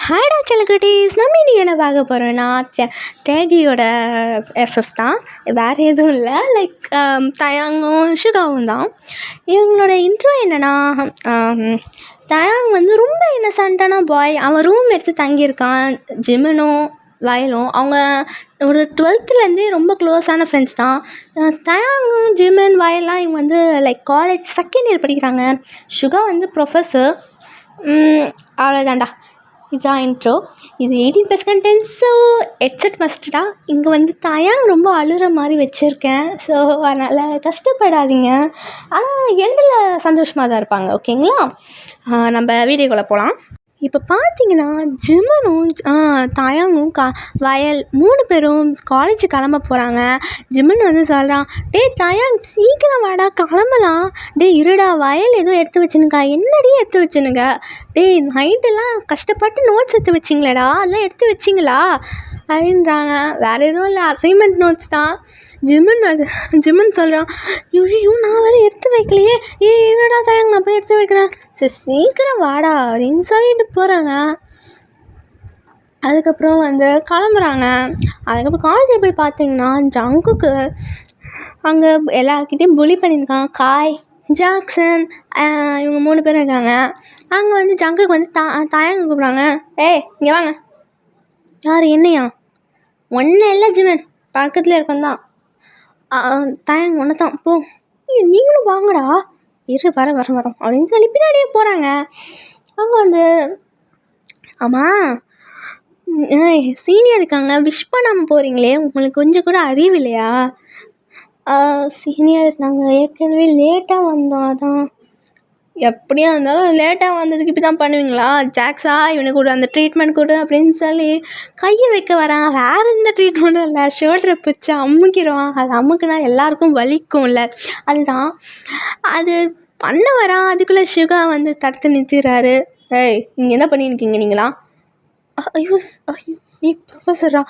ஹாய்டா செல்லக்குட்டீஸ், நம்ம இன்றைக்கி என்ன பார்க்க போகிறோன்னா தேகியோட எஃப்எஃப் தான், வேறு எதுவும் இல்லை. லைக் தயாங்கும் ஷுகாவும் தான். இவங்களோட இன்ட்ரோ என்னென்னா, தயாங் வந்து ரொம்ப இன்னசென்ட்டான பாய். அவன் ரூம் எடுத்து தங்கியிருக்கான். ஜிமினும் வயலும் அவங்க ஒரு 12th ரொம்ப க்ளோஸான ஃப்ரெண்ட்ஸ் தான். தயாங்கும் ஜிமின் வயல்லாம் இவங்க வந்து லைக் காலேஜ் செகண்ட் இயர் படிக்கிறாங்க. ஷுகா வந்து ப்ரொஃபஸர். அவ்வளோதான்டா, இதுதான் இன்ட்ரோ. இது 18+ கண்டென்ட். So headset மஸ்டா. இங்கே வந்து தயாங் ரொம்ப அழுகிற மாதிரி வச்சுருக்கேன். ஸோ அதனால் கஷ்டப்படாதீங்க. ஆனால் எண்டில் சந்தோஷமாக தான் இருப்பாங்க. ஓகேங்களா? நம்ம வீடியோக்குள்ளே போகலாம். இப்போ பார்த்தீங்கன்னா ஜிமனும் தயாங்கும் வயல் 3 பேரும் காலேஜ் கிளம்ப போகிறாங்க. ஜிமன் வந்து சொல்கிறான், டே தயாங் சீக்கிரம் வாடா கிளம்பலாம். டே இருடா, வயல் எதுவும் எடுத்து வச்சுனுக்கா. என்னடி எடுத்து வச்சுனுங்க? டே நைட்டெல்லாம் கஷ்டப்பட்டு நோட்ஸ் எடுத்து வச்சிங்களேடா, அதெல்லாம் எடுத்து வச்சிங்களா அப்படின்றாங்க. வேறு எதுவும் இல்லை, அசைன்மெண்ட் நோட்ஸ் தான். ஜிமன் சொல்கிறான், ஐயோ நான் வேறு எடுத்து வைக்கலையே. என்னடா தயாங், நான் போய் எடுத்து வைக்கிறேன். சரி சீக்கிரம் வாடா அப்படின்னு சொல்லிட்டு போகிறாங்க. அதுக்கப்புறம் வந்து கிளம்புறாங்க. அதுக்கப்புறம் காலேஜில் போய் பார்த்தீங்கன்னா ஜங்குக்கு அங்கே எல்லாருக்கிட்டையும் புலி பண்ணியிருக்கான். காய், ஜாக்சன், இவங்க 3 பேரும் இருக்காங்க. அங்கே வந்து ஜங்குக்கு வந்து தயாங்க கூப்பிட்றாங்க. இங்கே வாங்க. யார்? என்னையா? ஒன்றும் இல்லை ஜிமன், பக்கத்தில் இருக்கோம் தான். தயாங்க ஒன்று தான், போ. நீங்களும் வாங்கடா. இரு வரோம் அப்படின்னு சொல்லி பின்னாடியே போகிறாங்க. அவங்க வந்து, ஆமாம் சீனியர் இருக்காங்க, விஷ் பண்ணாமல் போகிறீங்களே, உங்களுக்கு கொஞ்சம் கூட அறிவு இல்லையா? சீனியர்ஸ் நாங்கள் ஏற்கனவே லேட்டாக வந்தோம், அதான். எப்படியா இருந்தாலும் லேட்டாக வந்ததுக்கு இப்படி தான் பண்ணுவீங்களா? ஜாக்ஸா இவனுக்கு கூட அந்த ட்ரீட்மெண்ட் கொடு அப்படின்னு சொல்லி கையை வைக்க வரான். வேறு எந்த ட்ரீட்மெண்ட்டும் இல்லை, ஷோல்டரை பிடிச்சி அமுக்கிடுவான். அது அமுக்குனா எல்லாருக்கும் வலிக்கும்ல, அதுதான். அது பண்ண வரான். அதுக்குள்ளே ஷுகா வந்து தடுத்து நிறுத்திடுறாரு. நீங்கள் என்ன பண்ணியிருக்கீங்க நீங்களா? ஐயோ நீ ப்ரொஃபஸரா?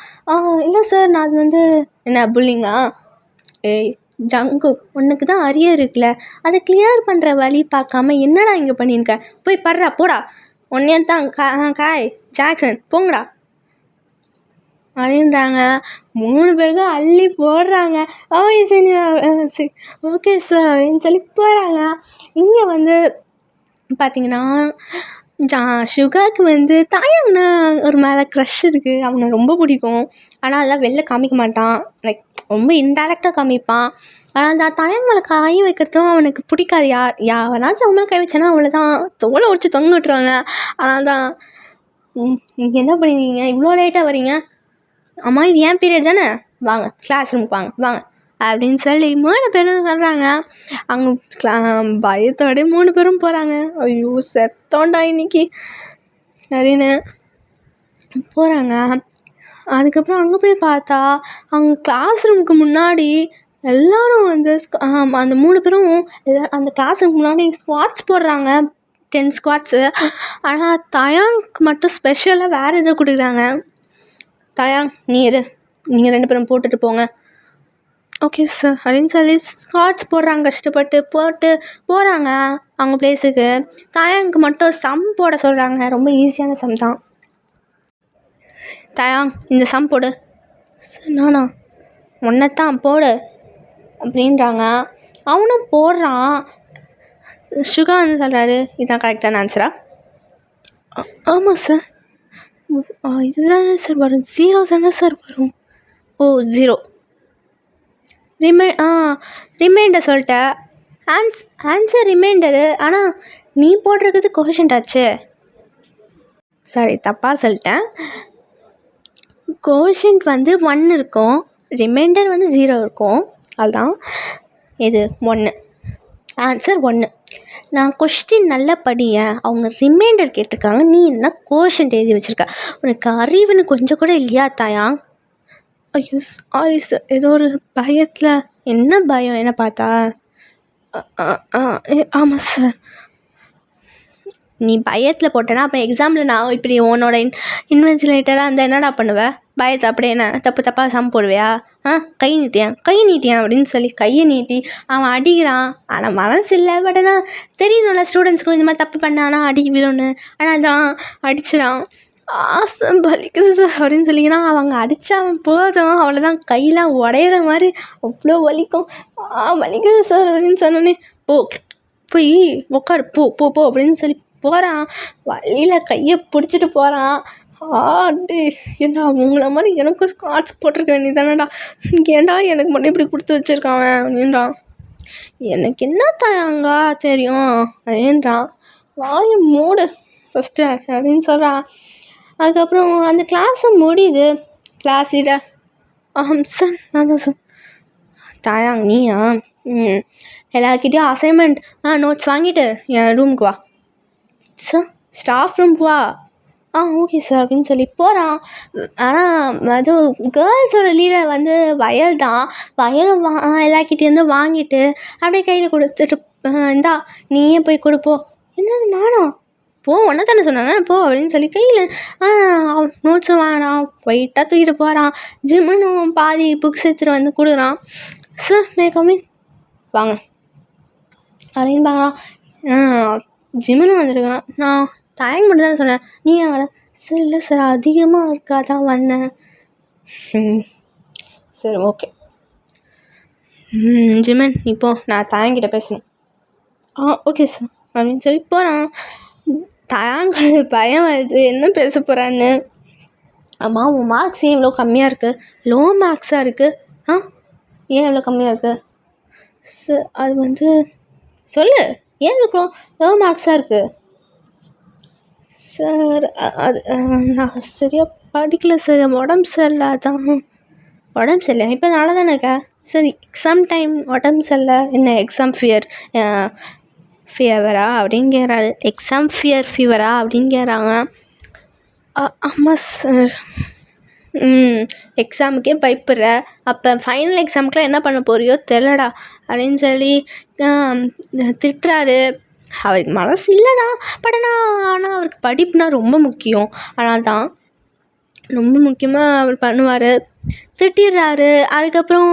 இல்லை சார், நான் அது வந்து என்ன புல்லிங்கா? ஜங்கு, உனக்கு தான் அரியர் இருக்குல்ல, அதை கிளியர் பண்ணுற வழி பார்க்காம என்னடா இங்கே பண்ணியிருக்க? போய் படுறா போடா. ஒன்னே தான் காய் ஜாக்சன் போங்கடா அப்படின்றாங்க. 3 பேருக்கும் அள்ளி போடுறாங்க. சரி ஓகே சார் அப்படின்னு சொல்லி போகிறாங்க. இங்கே வந்து பார்த்திங்கன்னா ஷுகாவுக்கு வந்து தயாங்னா ஒரு மேலே க்ரஷ் இருக்குது. அவனை ரொம்ப பிடிக்கும். ஆனால் அதெல்லாம் வெளில காமிக்க மாட்டான். லைக் ரொம்ப இன்டேரக்டாக காமிப்பான். ஆனால் அந்த தயாங் மேலே கை வைக்கிறதும் அவனுக்கு பிடிக்காது. யாராச்சும் அவன் மேலே கை வச்சானா அவ்வளோதான், தோலை உடச்சி தொங்க விட்டுருவாங்க. ஆனால் தான், நீங்கள் என்ன பண்ணுவீங்க, இவ்வளோ லேட்டாக வரீங்க? அம்மா இது ஏன் பீரியட் தானே, வாங்க கிளாஸ் ரூமுக்கு வாங்க அப்படின்னு சொல்லி 3 பேரும் சொல்கிறாங்க. அங்கே பயத்தோடய 3 பேரும் போகிறாங்க. ஐயோ செத்தோண்டா இன்னைக்கு அப்படின்னு போகிறாங்க. அதுக்கப்புறம் அங்கே போய் பார்த்தா அவங்க கிளாஸ் ரூமுக்கு முன்னாடி எல்லோரும் வந்து அந்த 3 பேரும் அந்த கிளாஸ் ரூமுக்கு முன்னாடி ஸ்குவாட்ஸ் போடுறாங்க, 10 ஸ்குவாட்ஸு. ஆனால் தயாங்க்கு மட்டும் ஸ்பெஷலாக வேறு எதோ கொடுக்குறாங்க. தயாங் நீங்கள் 2 பேரும் போட்டுட்டு போங்க. ஓகே சார் அப்படின்னு சொல்லி ஸ்காட்ச் போடுறாங்க. கஷ்டப்பட்டு போகிறாங்க அவங்க பிளேஸுக்கு. தயாங்க்கு மட்டும் சம் போட சொல்கிறாங்க. ரொம்ப ஈஸியான சம் தான். தயாங் இந்த சம் போடு. சார் நானா? ஒன்றைத்தான் போடு அப்படின்றாங்க. அவனும் போடுறான். ஷுகா வந்து சொல்கிறாரு, இதுதான் கரெக்டான ஆன்சரா? ஆமாம் சார். இதுதானே சார் வரும், 0 தானே சார் வரும். ஓ 0. ரிமைண்டர் சொல்லிட்டேன். Answer remainder. ஆனால் நீ போட்டிருக்கிறது கோஷன்ட் ஆச்சு. சாரி தப்பாக சொல்லிட்டேன். கோஷன்ட் வந்து 1 இருக்கும், ரிமைண்டர் வந்து 0 இருக்கும். அதுதான் இது 1. ஆன்சர் 1. நான் கொஸ்டின் நல்லா படிய, அவங்க ரிமைண்டர் கேட்டிருக்காங்க, நீ என்ன கோஷன்ட் எழுதி வச்சுருக்க? உனக்கு அறிவுன்னு கொஞ்சம் கூட இல்லையா தயாங்? ஐயோ சாரி சார், ஏதோ ஒரு பயத்தில். என்ன பயம்? என்ன பார்த்தா? ஆமாம் சார். நீ பயத்தில் போட்டேன்னா அப்புறம் எக்ஸாமில் நான் இப்படி உன்னோட இன்வென்டிலேட்டராக இருந்தால் என்னடா பண்ணுவேன்? பயத்தை அப்படியே என்ன தப்பாக சம் போடுவியா? கை நீட்டியான் அப்படின்னு சொல்லி கையை நீட்டி அவன் அடிக்கிறான். ஆனால் மனசு இல்லை. பட் ஆனால் தெரியணும்ல ஸ்டூடெண்ட்ஸ்க்கும் இந்த மாதிரி தப்பு பண்ணானா அடி விழுன்னு. ஆனால் தான் அடிச்சிடான். வலிக்குது சார் அப்படின்னு சொல்லிங்கன்னா அவங்க அடித்தா போதும் அவ்வளோதான், கையெலாம் உடையிற மாதிரி அவ்வளோ வலிக்கும். வலிக்குது சார் அப்படின்னு சொன்னோன்னே, போய் உட்காரு, போ போ போ அப்படின்னு சொல்லி போகிறான். வழியில் கையை பிடிச்சிட்டு போகிறான். டே ஏன்டா உங்களை மாதிரி எனக்கும் ஸ்காட்ச் போட்டிருக்க வேண்டியதானடா, ஏன்டா எனக்கு மட்டும் இப்படி கொடுத்து வச்சுருக்கான் அப்படின்றான். எனக்கு என்ன தாயாங்கா தெரியும் அப்படின்றான். வாயை மூடு ஃபஸ்ட்டு அப்படின்னு சொல்கிறான். அதுக்கப்புறம் அந்த கிளாஸை முடியுது. கிளாஸ் லீடர் சார் நான் தான் சார். தாயாங்க நீயா? எல்லாருக்கிட்டேயும் அசைன்மெண்ட் நோட்ஸ் வாங்கிட்டு என் ரூமுக்கு வா சார். ஸ்டாஃப் ரூமுக்கு வா. ஓகே சார் அப்படின்னு சொல்லி போகிறான். ஆனால் அது கேர்ள்ஸோட லீடர் வந்து வயல் தான். வயல் எல்லாக்கிட்டேருந்து வாங்கிட்டு அப்படியே கையில் கொடுத்துட்டு, இந்தா நீயே போய் கொடுப்போம். என்னது நானா? போ, ஒன்றை தானே சொன்னாங்க போ அப்படின்னு சொல்லி கையில் நோட்ஸு வாங்கினான். வெயிட்டாக தூக்கிட்டு போகிறான். ஜிம்முன்னு பாதி புக்ஸ் எடுத்துகிட்டு வந்து கொடுக்குறான். சார் மேக்கமே வாங்க அப்படின்னு பார்க்குறான். ஜிம்முன்னு வந்திருக்கான். நான் தாயங்க மட்டும் தானே சொன்னேன், நீ ஏன் வர? சார் இல்லை சார் அதிகமாக இருக்கா தான் வந்தேன். சரி ஓகே. ஜிமன் இப்போ நான் தாயங்கிட்ட பேசணும். ஓகே சார் அப்படின்னு சொல்லி போகிறான். தாயாங்க பயம் வருது என்ன பேச போகிறான்னு. ஆமாம் உன் மார்க்ஸ் ஏன் இவ்வளோ கம்மியாக இருக்குது? லோ மார்க்ஸாக இருக்குது. ஏன் இவ்வளோ கம்மியாக இருக்குது? சார் அது வந்து சொல்லு, ஏன் இவ்வளோ லோ மார்க்ஸாக இருக்குது? சார் அது நான் சரியாக படிக்கல சார், உடம்பு சரியில்லை அதான். உடம்பு சரியில்லை இப்போ நல்லா தானே இருக்கா? சரி எக்ஸாம் டைம் உடம்பு சரியில்லை என்ன எக்ஸாம் ஃபீவரா அப்படின்னு கேட்குறாரு. எக்ஸாம் ஃபீவரா அப்படின்னு கேட்குறாங்க. ஆமாம் சார். எக்ஸாமுக்கே பயப்படுற, அப்போ ஃபைனல் எக்ஸாமுக்குலாம் என்ன பண்ண போறியோ தெரிலடா அப்படின்னு சொல்லி திட்டுறாரு. அவருக்கு மனசு இல்லைதான், பட் ஆனால் அவருக்கு படிப்புனா ரொம்ப முக்கியம். ஆனால் தான் ரொம்ப முக்கியமாக அவர் பண்ணுவார். திட்டிடுறாரு. அதுக்கப்புறம்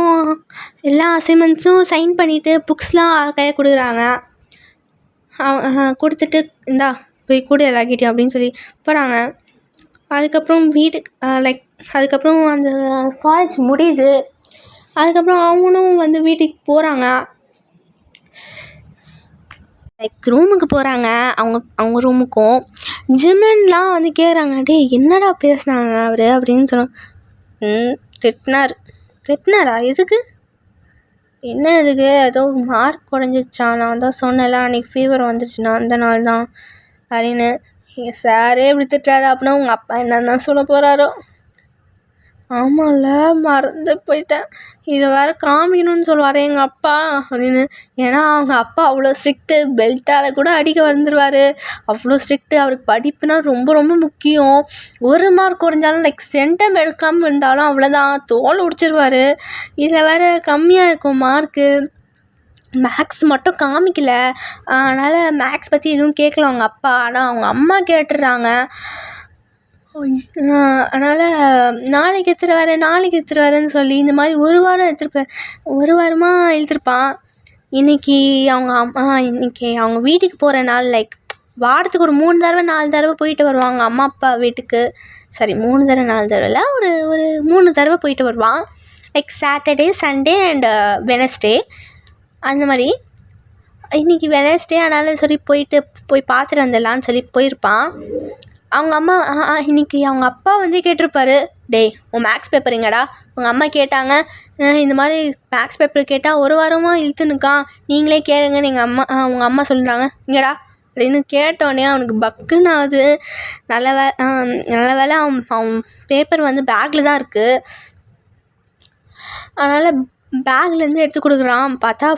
எல்லா அசைன்மெண்ட்ஸும் சைன் பண்ணிவிட்டு புக்ஸ்லாம் கையை கொடுக்குறாங்க. கொடுத்துட்டு இந்தா போய் கொடு எல்லாக்கிட்டேயும் அப்படின்னு சொல்லி போகிறாங்க. அதுக்கப்புறம் வீட்டுக்கு அதுக்கப்புறம் அந்த காலேஜ் முடியுது. அதுக்கப்புறம் அவங்களும் வந்து வீட்டுக்கு போகிறாங்க. ரூமுக்கு போகிறாங்க. அவங்க ரூமுக்கும் ஜிமன்லாம் வந்து கேட்குறாங்க, டே என்னடா பேசுனாங்க அவர் அப்படின்னு சொன்னோம். திட்டினாரா? எதுக்கு? என்ன எதுக்கு? ஏதோ மார்க் குறைஞ்சிச்சான், நான் தான் சொன்னேன்ல அன்றைக்கி ஃபீவர் வந்துருச்சுண்ணா அந்த நாள் தான் அப்படின்னு. எங்கள் சாரே இப்படி திட்டாரு அப்படின்னா உங்கள் அப்பா என்னென்ன சொல்ல போகிறாரோ. ஆமாம்ல மறந்து போயிட்டேன், இதை வேறு காமிக்கணும்னு சொல்லுவார் எங்கள் அப்பா அப்படின்னு. ஏன்னா அவங்க அப்பா அவ்வளோ ஸ்ட்ரிக்ட்டு, பெல்ட்டால் கூட அடிக்க வந்துடுவார், அவ்வளோ ஸ்ட்ரிக்ட்டு. அவருக்கு படிப்புனா ரொம்ப ரொம்ப முக்கியம். ஒரு மார்க் குறைஞ்சாலும் சென்டம் எடுக்காமல் இருந்தாலும் அவ்வளோதான், தோல் உடிச்சிருவார். இதில் வேறு கம்மியாக இருக்கும் மார்க்கு. மேக்ஸ் மட்டும் காமிக்கல, அதனால் மேக்ஸ் பற்றி எதுவும் கேட்கல அவங்க அப்பா. ஆனால் அவங்க அம்மா கேட்டுடுறாங்க. அதனால் நாளைக்கு எடுத்துகிட்டு வரேன்னு சொல்லி இந்த மாதிரி ஒரு வாரமாக இழுத்துருப்பான். இன்றைக்கி அவங்க வீட்டுக்கு போகிற நாள், வாரத்துக்கு ஒரு 3 தடவை 4 தடவை போயிட்டு வருவாங்க அம்மா அப்பா வீட்டுக்கு. சரி 3 தடவை 4 தடவை ஒரு 3 தடவை போயிட்டு வருவான். சாட்டர்டே சண்டே அண்ட் வெனஸ்டே அந்த மாதிரி. இன்றைக்கி வெனஸ்டே அதனால் சரி போய் பார்த்துட்டு வந்துடலான்னு சொல்லி போயிருப்பான். அவங்க அம்மா இன்றைக்கி அவங்க அப்பா வந்து கேட்டிருப்பாரு, டேய் உன் மேக்ஸ் பேப்பர் எங்கடா? உங்கள் அம்மா கேட்டாங்க, இந்த மாதிரி மேக்ஸ் பேப்பர் கேட்டால் ஒரு வாரமாக இழுத்துனுக்கான், நீங்களே கேளுங்கன்னு உங்கள் அம்மா சொல்கிறாங்க இங்கடா அப்படின்னு கேட்டோடனே அவனுக்கு பக்குன்னு ஆகுது. நல்ல வேலை அவன் பேப்பர் வந்து பேக்கில் தான் இருக்குது. அதனால் பேக்லேருந்து எடுத்து கொடுக்குறான். பார்த்தா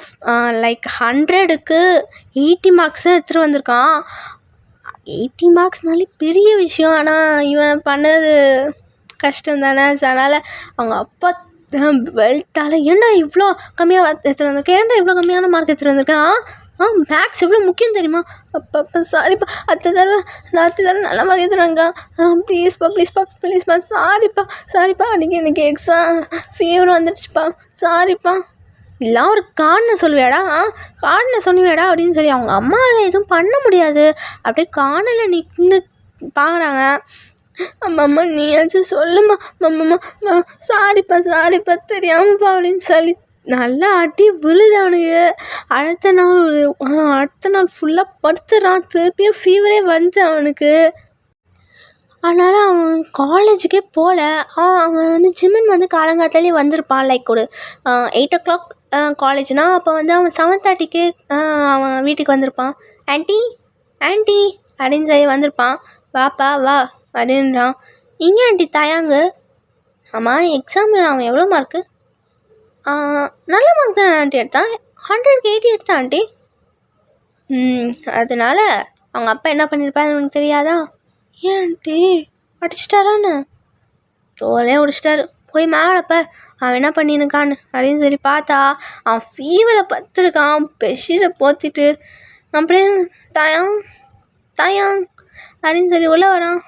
100க்கு 80 மார்க்ஸ் தான் எடுத்துகிட்டு வந்திருக்கான். 80 மார்க்ஸ்னாலே பெரிய விஷயம். ஆனால் இவன் பண்ணது கஷ்டம் தானே. அதனால் அவங்க அப்பா பெல்ட்டால் ஏன்டா இவ்வளோ கம்மியாக எடுத்துகிட்டு வந்திருக்கேன், ஏன்டா இவ்வளோ கம்மியான மார்க் எடுத்துகிட்டு வந்திருக்கேன், மேக்ஸ் எவ்வளோ முக்கியம் தெரியுமா? அப்பா சாரிப்பா, அடுத்த தடவை நல்ல மார்க் எடுத்துகிறாங்க, ப்ளீஸ்ப்பா சாரிப்பா அன்றைக்கி எனக்கு எக்ஸாம் ஃபீவர் வந்துடுச்சுப்பா, சாரிப்பா. இதெல்லாம் ஒரு காரணம் சொல்லுவியாடா அப்படின்னு சொல்லி அவங்க அம்மாவில் எதுவும் பண்ண முடியாது. அப்படியே காணல நின்று பார்க்குறாங்க. அம்மா நீயாச்சும் சொல்லுமா அம்மம்மா சாரிப்பா தெரியாமப்பா அப்படின்னு சொல்லி நல்லா அடி விழுது அவனுக்கு. அடுத்த நாள் ஃபுல்லாக படுத்துறான். திருப்பியும் ஃபீவரே வந்து அவனுக்கு. அதனால் அவன் காலேஜுக்கே போகல. அவன் வந்து ஜிம்மன் வந்து காலங்காத்தாலே வந்திருப்பான். லைக் ஒரு 8 o'clock காலேஜ்னால் அப்போ வந்து அவன் 7:30க்கே அவன் வீட்டுக்கு வந்திருப்பான். ஆண்டி அப்படின்னு சொல்லி வந்திருப்பான். வாப்பா வா அப்படின்றான். இங்கே ஆண்டி தயாங்கு. ஆமாம் எக்ஸாமில் அவன் எவ்வளோ மார்க்கு? நல்ல மார்க் தான் ஆண்டி எடுத்தான். 100க்கு 80 எடுத்தான் ஆண்டி. அதனால அவங்க அப்பா என்ன பண்ணியிருப்பான்னு எனக்கு தெரியாதா? ஏன் ஆண்டி அடிச்சிட்டாரான்னு? தோலே உடிச்சிட்டாரு. போய் மேலப்ப அவன் என்ன பண்ணியிருக்கான்னு அப்படின்னு சொல்லி பார்த்தா அவன் ஃபீவரில் பத்துருக்கான். பெஷீரை போத்திட்டு அப்படியே தயாங் அப்படின்னு சொல்லி உள்ளே வரான்.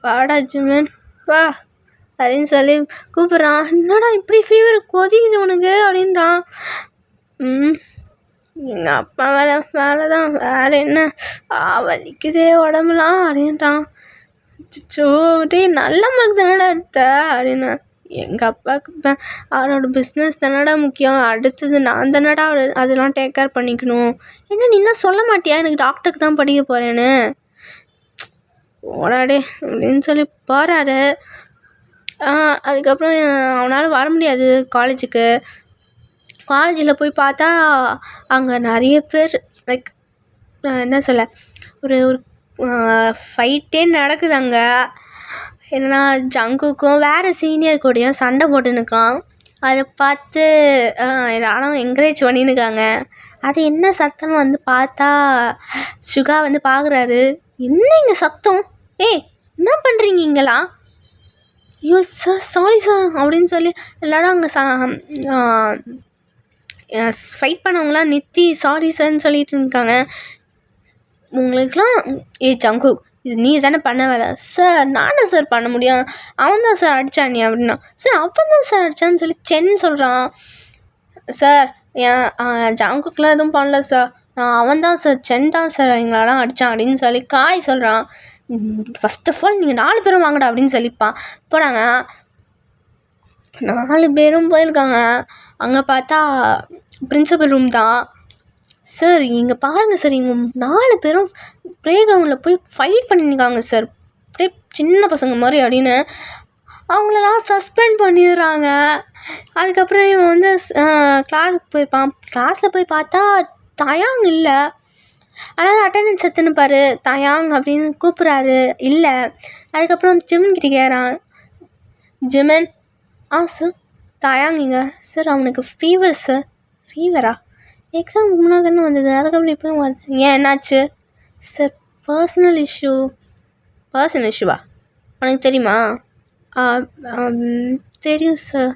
வாடா ஜிம்மன் வா அப்படின்னு சொல்லி கூப்பிட்றான். என்னடா இப்படி ஃபீவர் கொதிக்குது உனக்கு அப்படின்றான். எங்கள் அப்பா வேலை தான் வேறு என்ன வலிக்குதே உடம்புலாம் அப்படின்றான். அச்சோ டே நல்ல மார்க் தானடா எடுத்த அப்படின்னு. எங்கள் அப்பாவுக்கு அவரோட பிஸ்னஸ் தானடா முக்கியம். அடுத்தது நான் தானடா அதெல்லாம் டேக் கேர் பண்ணிக்கணும். என்ன நீ இன்னும் சொல்ல மாட்டியா எனக்கு டாக்டருக்கு தான் படிக்க போகிறேன்னு? ஓடாடே அப்படின்னு சொல்லி போகிறாரு. அதுக்கப்புறம் அவனால் வர முடியாது காலேஜுக்கு. காலேஜில் போய் பார்த்தா அங்கே நிறைய பேர் லைக் என்ன சொல்ல ஒரு ஃபைட்டே நடக்குது அங்கே. என்னன்னா ஜங்குக்கும் வேறு சீனியர் கூடயும் சண்டை போட்டுன்னுக்கான். அதை பார்த்து எல்லாரும் என்கரேஜ் பண்ணின்னுக்காங்க. அது என்ன சத்தம் வந்து பார்த்தா சுகா வந்து பார்க்குறாரு. என்ன இங்கே சத்தம்? என்ன பண்ணுறீங்க இங்கெல்லாம்? ஐயோ சார் சாரி சார் அப்படின்னு சொல்லி எல்லாரும் அங்கே ஃபைட் பண்ணவங்களாம் நித்தி சாரி சார்ன்னு சொல்லிட்டு இருக்காங்க. உங்களுக்குலாம் ஜங்கு இது நீ தானே பண்ண வர? சார் நானே சார் பண்ண முடியும். அவன் தான் சார் அடித்தான் நீ அப்படின்னா. சார் அவன் தான் சார் அடித்தான்னு சொல்லி சென்னு சொல்கிறான். சார் ஜங்குக்குலாம் எதுவும் பண்ணல சார். அவன் தான் சார் சென் தான் சார் எங்களெல்லாம் அடித்தான் அப்படின்னு சொல்லி காய் சொல்கிறான். ஃபஸ்ட் ஆஃப் ஆல் நீங்கள் 4 பேரும் வாங்கடா அப்படின்னு சொல்லிப்பான். போகிறாங்க 4 பேரும் போயிருக்காங்க. அங்கே பார்த்தா பிரின்சிபல் ரூம் தான். சார் இங்கே பாருங்கள் சார், இங்கே 4 பேரும் ப்ளே கிரவுண்டில் போய் ஃபைட் பண்ணியிருக்காங்க சார், அப்படியே சின்ன பசங்க மாதிரி அப்படின்னு. அவங்களெல்லாம் சஸ்பெண்ட் பண்ணிடுறாங்க. அதுக்கப்புறம் இவன் வந்து கிளாஸுக்கு போயிருப்பான். கிளாஸில் போய் பார்த்தா தயாங் இல்லை. ஆனால் அட்டெண்டன்ஸ் எடுத்துன்னு பாரு தயாங் அப்படின்னு கூப்பிட்றாரு. இல்லை. அதுக்கப்புறம் ஜிம்மன் கிட்ட கேட்குறான். ஜிம்மன் சார் தயாங் இங்கே சார் அவனுக்கு ஃபீவர் சார். ஃபீவரா? எக்ஸாமுக்கு முன்னாடி தானே வந்தது, அதுக்கப்புறம் இப்போ வருது. ஏன் என்னாச்சு? சார் பர்சனல் இஷ்யூவா? உனக்கு தெரியுமா? தெரியும் சார்.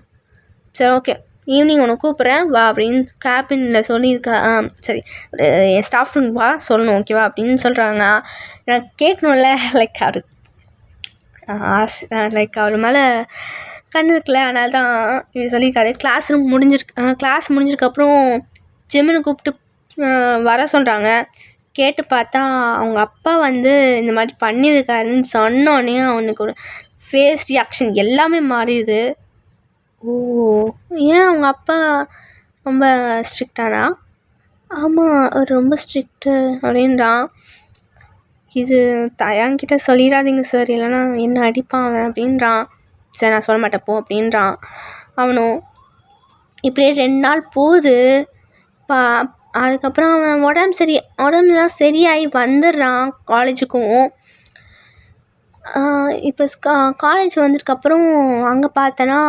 சரி ஓகே ஈவினிங் உனக்கு கூப்பிட்றேன் வா அப்படின்னு கேபினில் சொல்லியிருக்கா. சரி என் ஸ்டாஃப் ரூம் வா சொல்லணும் ஓகேவா அப்படின்னு சொல்கிறாங்க. எனக்கு கேட்கணும்ல லைக் அவர் மேலே கண்ணு இருக்குல்ல, அதனால தான் இப்படி சொல்லியிருக்காரு. கிளாஸ் முடிஞ்சதுக்கப்புறம் ஜிம்மனை கூப்பிட்டு வர சொல்கிறாங்க. கேட்டு பார்த்தா அவங்க அப்பா வந்து இந்த மாதிரி பண்ணியிருக்காருன்னு சொன்னோன்னே அவனுக்கு ஒரு ஃபேஸ் ரியாக்ஷன் எல்லாமே மாறிடுது. ஏன் அவங்க அப்பா ரொம்ப ஸ்ட்ரிக்டானா? ஆமாம் அவர் ரொம்ப ஸ்ட்ரிக்ட்டு அப்படின்றான். இது தயாங்கிட்ட சொல்லிடாதீங்க சார், இல்லைன்னா என்ன அடிப்பான் அவன் அப்படின்றான். சரி நான் சொல்ல மாட்டேன் போ அப்படின்றான் அவனும். இப்படியே 2 நாள் போகுது. அதுக்கப்புறம் அவன் உடம்புலாம் சரியாகி வந்துடுறான் காலேஜுக்கும். இப்போ காலேஜ் வந்ததுக்கப்புறம் அங்கே பார்த்தோன்னா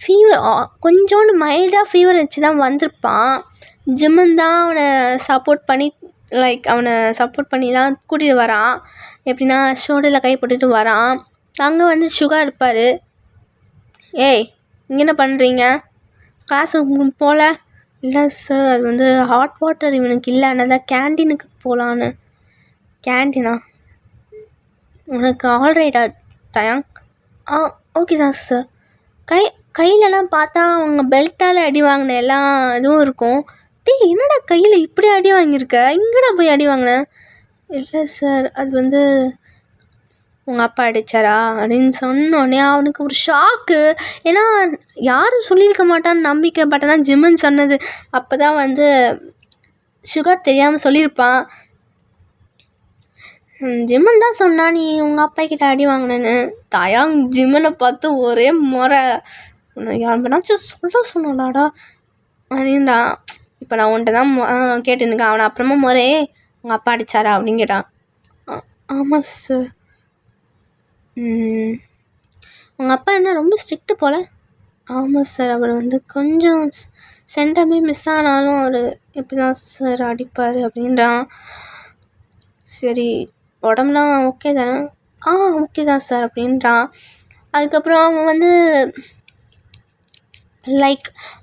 ஃபீவர் கொஞ்சோண்டு மைல்டாக ஃபீவர் வச்சு தான் வந்திருப்பான். ஜிம்மன் தான் அவனை சப்போர்ட் பண்ணிலாம் கூட்டிகிட்டு வரான். எப்படின்னா ஷோல்டரில் கை போட்டுட்டு வரான். அங்கே வந்து சுகா இருப்பார். இங்கே என்ன பண்ணுறீங்க? கிளாஸுக்கு போகல? இல்லை சார் அது வந்து ஹாட் வாட்டர் இவனுக்கு இல்லை, ஆனால் தான் கேன்டீனுக்கு போகலான்னு. கேன்டீனா? உனக்கு ஆல்ரைட்டா தயாங்? ஓகே தான் சார். கையிலலாம் பார்த்தா அவங்க பெல்ட்டால் அடி வாங்கின எல்லா இதுவும் இருக்கும். என்னடா கையில் இப்படி அடி வாங்கியிருக்க? இங்கடா போய் அடி வாங்கினேன்? இல்லை சார் அது வந்து உங்கள் அப்பா அடித்தாரா அப்படின்னு சொன்னோடனே அவனுக்கு ஒரு ஷாக்கு. ஏன்னா யாரும் சொல்லியிருக்க மாட்டான்னு நம்பிக்கை. பட் ஆனால் ஜிம்முன்னு சொன்னது அப்போ தான் வந்து சுகா தெரியாமல் சொல்லியிருப்பான். ஜிம்மன் தான் சொன்னா நீ உங்கள் அப்பா கிட்ட அடி வாங்கினேன்னு. தயாங் ஜிம்மனை பார்த்து ஒரே முறை, யாருனாச்சும் சொல்ல சொன்னாடாடா அப்படின்டா. இப்போ நான் உன்ட்ட தான் கேட்டுனுக்கேன். அவனை அப்புறமா முறையே உங்கள் அப்பா அடித்தாரா அப்படின்னு கேட்டான். ஆமாம் சார். உங்கள் அப்பா என்ன ரொம்ப ஸ்ட்ரிக்ட்டு போல்? ஆமாம் சார். அவர் வந்து கொஞ்சம் சென்டமே மிஸ் ஆனாலும் அவர் எப்படி தான் சார் அடிப்பார் அப்படின்றான். சரி, உடம்புலாம் ஓகே தானே? ஓகே தான் சார் அப்படின்றான். அதுக்கப்புறம் அவன் வந்து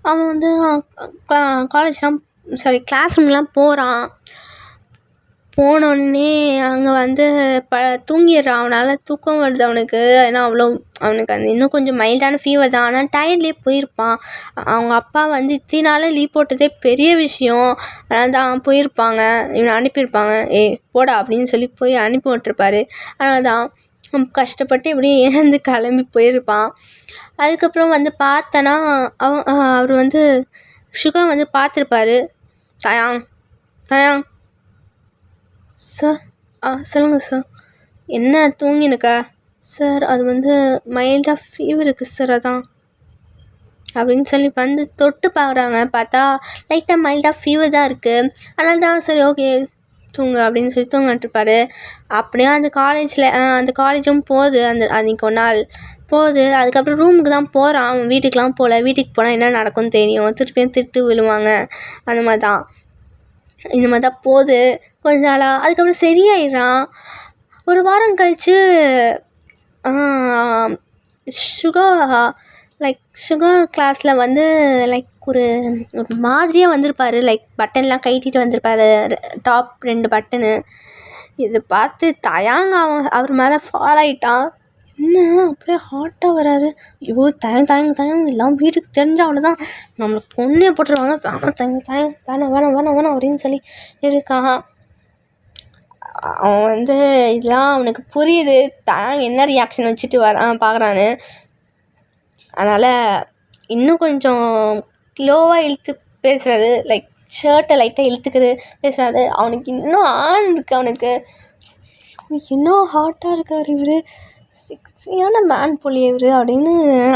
அவன் வந்து காலேஜ்லாம் கிளாஸ் ரூம்லாம் போகிறான். போனோடனே அங்கே வந்து தூங்கிடுறான். அவனால் தூக்கம் வருது அவனுக்கு. ஏன்னா அவனுக்கு அந்த இன்னும் கொஞ்சம் மைல்டான ஃபீவர் தான். ஆனால் டயர்ட்லேயே போயிருப்பான். அவங்க அப்பா வந்து இத்தனை நாள் லீவ் போட்டதே பெரிய விஷயம். அதனால் தான் போயிருப்பாங்க, இவனை அனுப்பியிருப்பாங்க. போடா அப்படின்னு சொல்லி போய் அனுப்பி விட்டுருப்பாரு. அதனால் தான் கஷ்டப்பட்டு இப்படி ஏந்து கிளம்பி போயிருப்பான். அதுக்கப்புறம் வந்து பார்த்தனா அவர் வந்து சுகா வந்து பார்த்துருப்பாரு. தயாங் சார். சொல்லுங்கள் சார். என்ன தூங்கினுக்கா? சார் அது வந்து மைல்டாக ஃபீவர் இருக்குது சார், அதான் அப்படின்னு சொல்லி வந்து தொட்டு பார்க்குறாங்க. பார்த்தா லைட்டாக மைல்டாக ஃபீவர் தான் இருக்குது. அதனால தான் சரி ஓகே தூங்க அப்படின்னு சொல்லி தூங்கிட்டுருப்பாரு. அப்படியே அந்த காலேஜும் போகுது. அன்றைக்கி ஒரு நாள் போகுது. அதுக்கப்புறம் ரூமுக்கு தான் போகிறான். அவன் வீட்டுக்கெலாம் போகல. வீட்டுக்கு போனால் என்ன நடக்கும்னு தெரியும். திருப்பியும் திட்டு விழுவாங்க. அந்த மாதிரி தான் இந்த மாதிரி தான் போகுது கொஞ்ச நாளாக. அதுக்கப்புறம் சரியாயிடுறான். ஒரு வாரம் கழித்து சுகா கிளாஸில் வந்து ஒரு மாதிரியாக வந்திருப்பார். பட்டன்லாம் கட்டிட்டு வந்திருப்பார். Top 2 button. இதை பார்த்து தயாங்க அவர் மேலே ஃபாலோ ஆகிட்டான். என்ன அப்படியே ஹாட்டாக வராரு. ஐயோ தயங்க எல்லாம் வீட்டுக்கு தெரிஞ்ச அவ்வளோதான், நம்மளுக்கு பொண்ணே போட்டுருவாங்க. வேணாம் அப்படின்னு சொல்லி இருக்கான். அவன் வந்து இதெல்லாம் அவனுக்கு புரியுது. என்ன ரியாக்ஷன் வச்சுட்டு பார்க்குறான்னு. அதனால் இன்னும் கொஞ்சம் லோவாக இழுத்து பேசுகிறது, ஷர்ட்டை லைட்டாக இழுத்துக்கிறது பேசுகிறாரு. அவனுக்கு இன்னும் இருக்குது. அவனுக்கு இன்னும் ஹாட்டாக இருக்கார் இவர். செக்ஸியான மேன் போலியே இவர் அப்படின்னு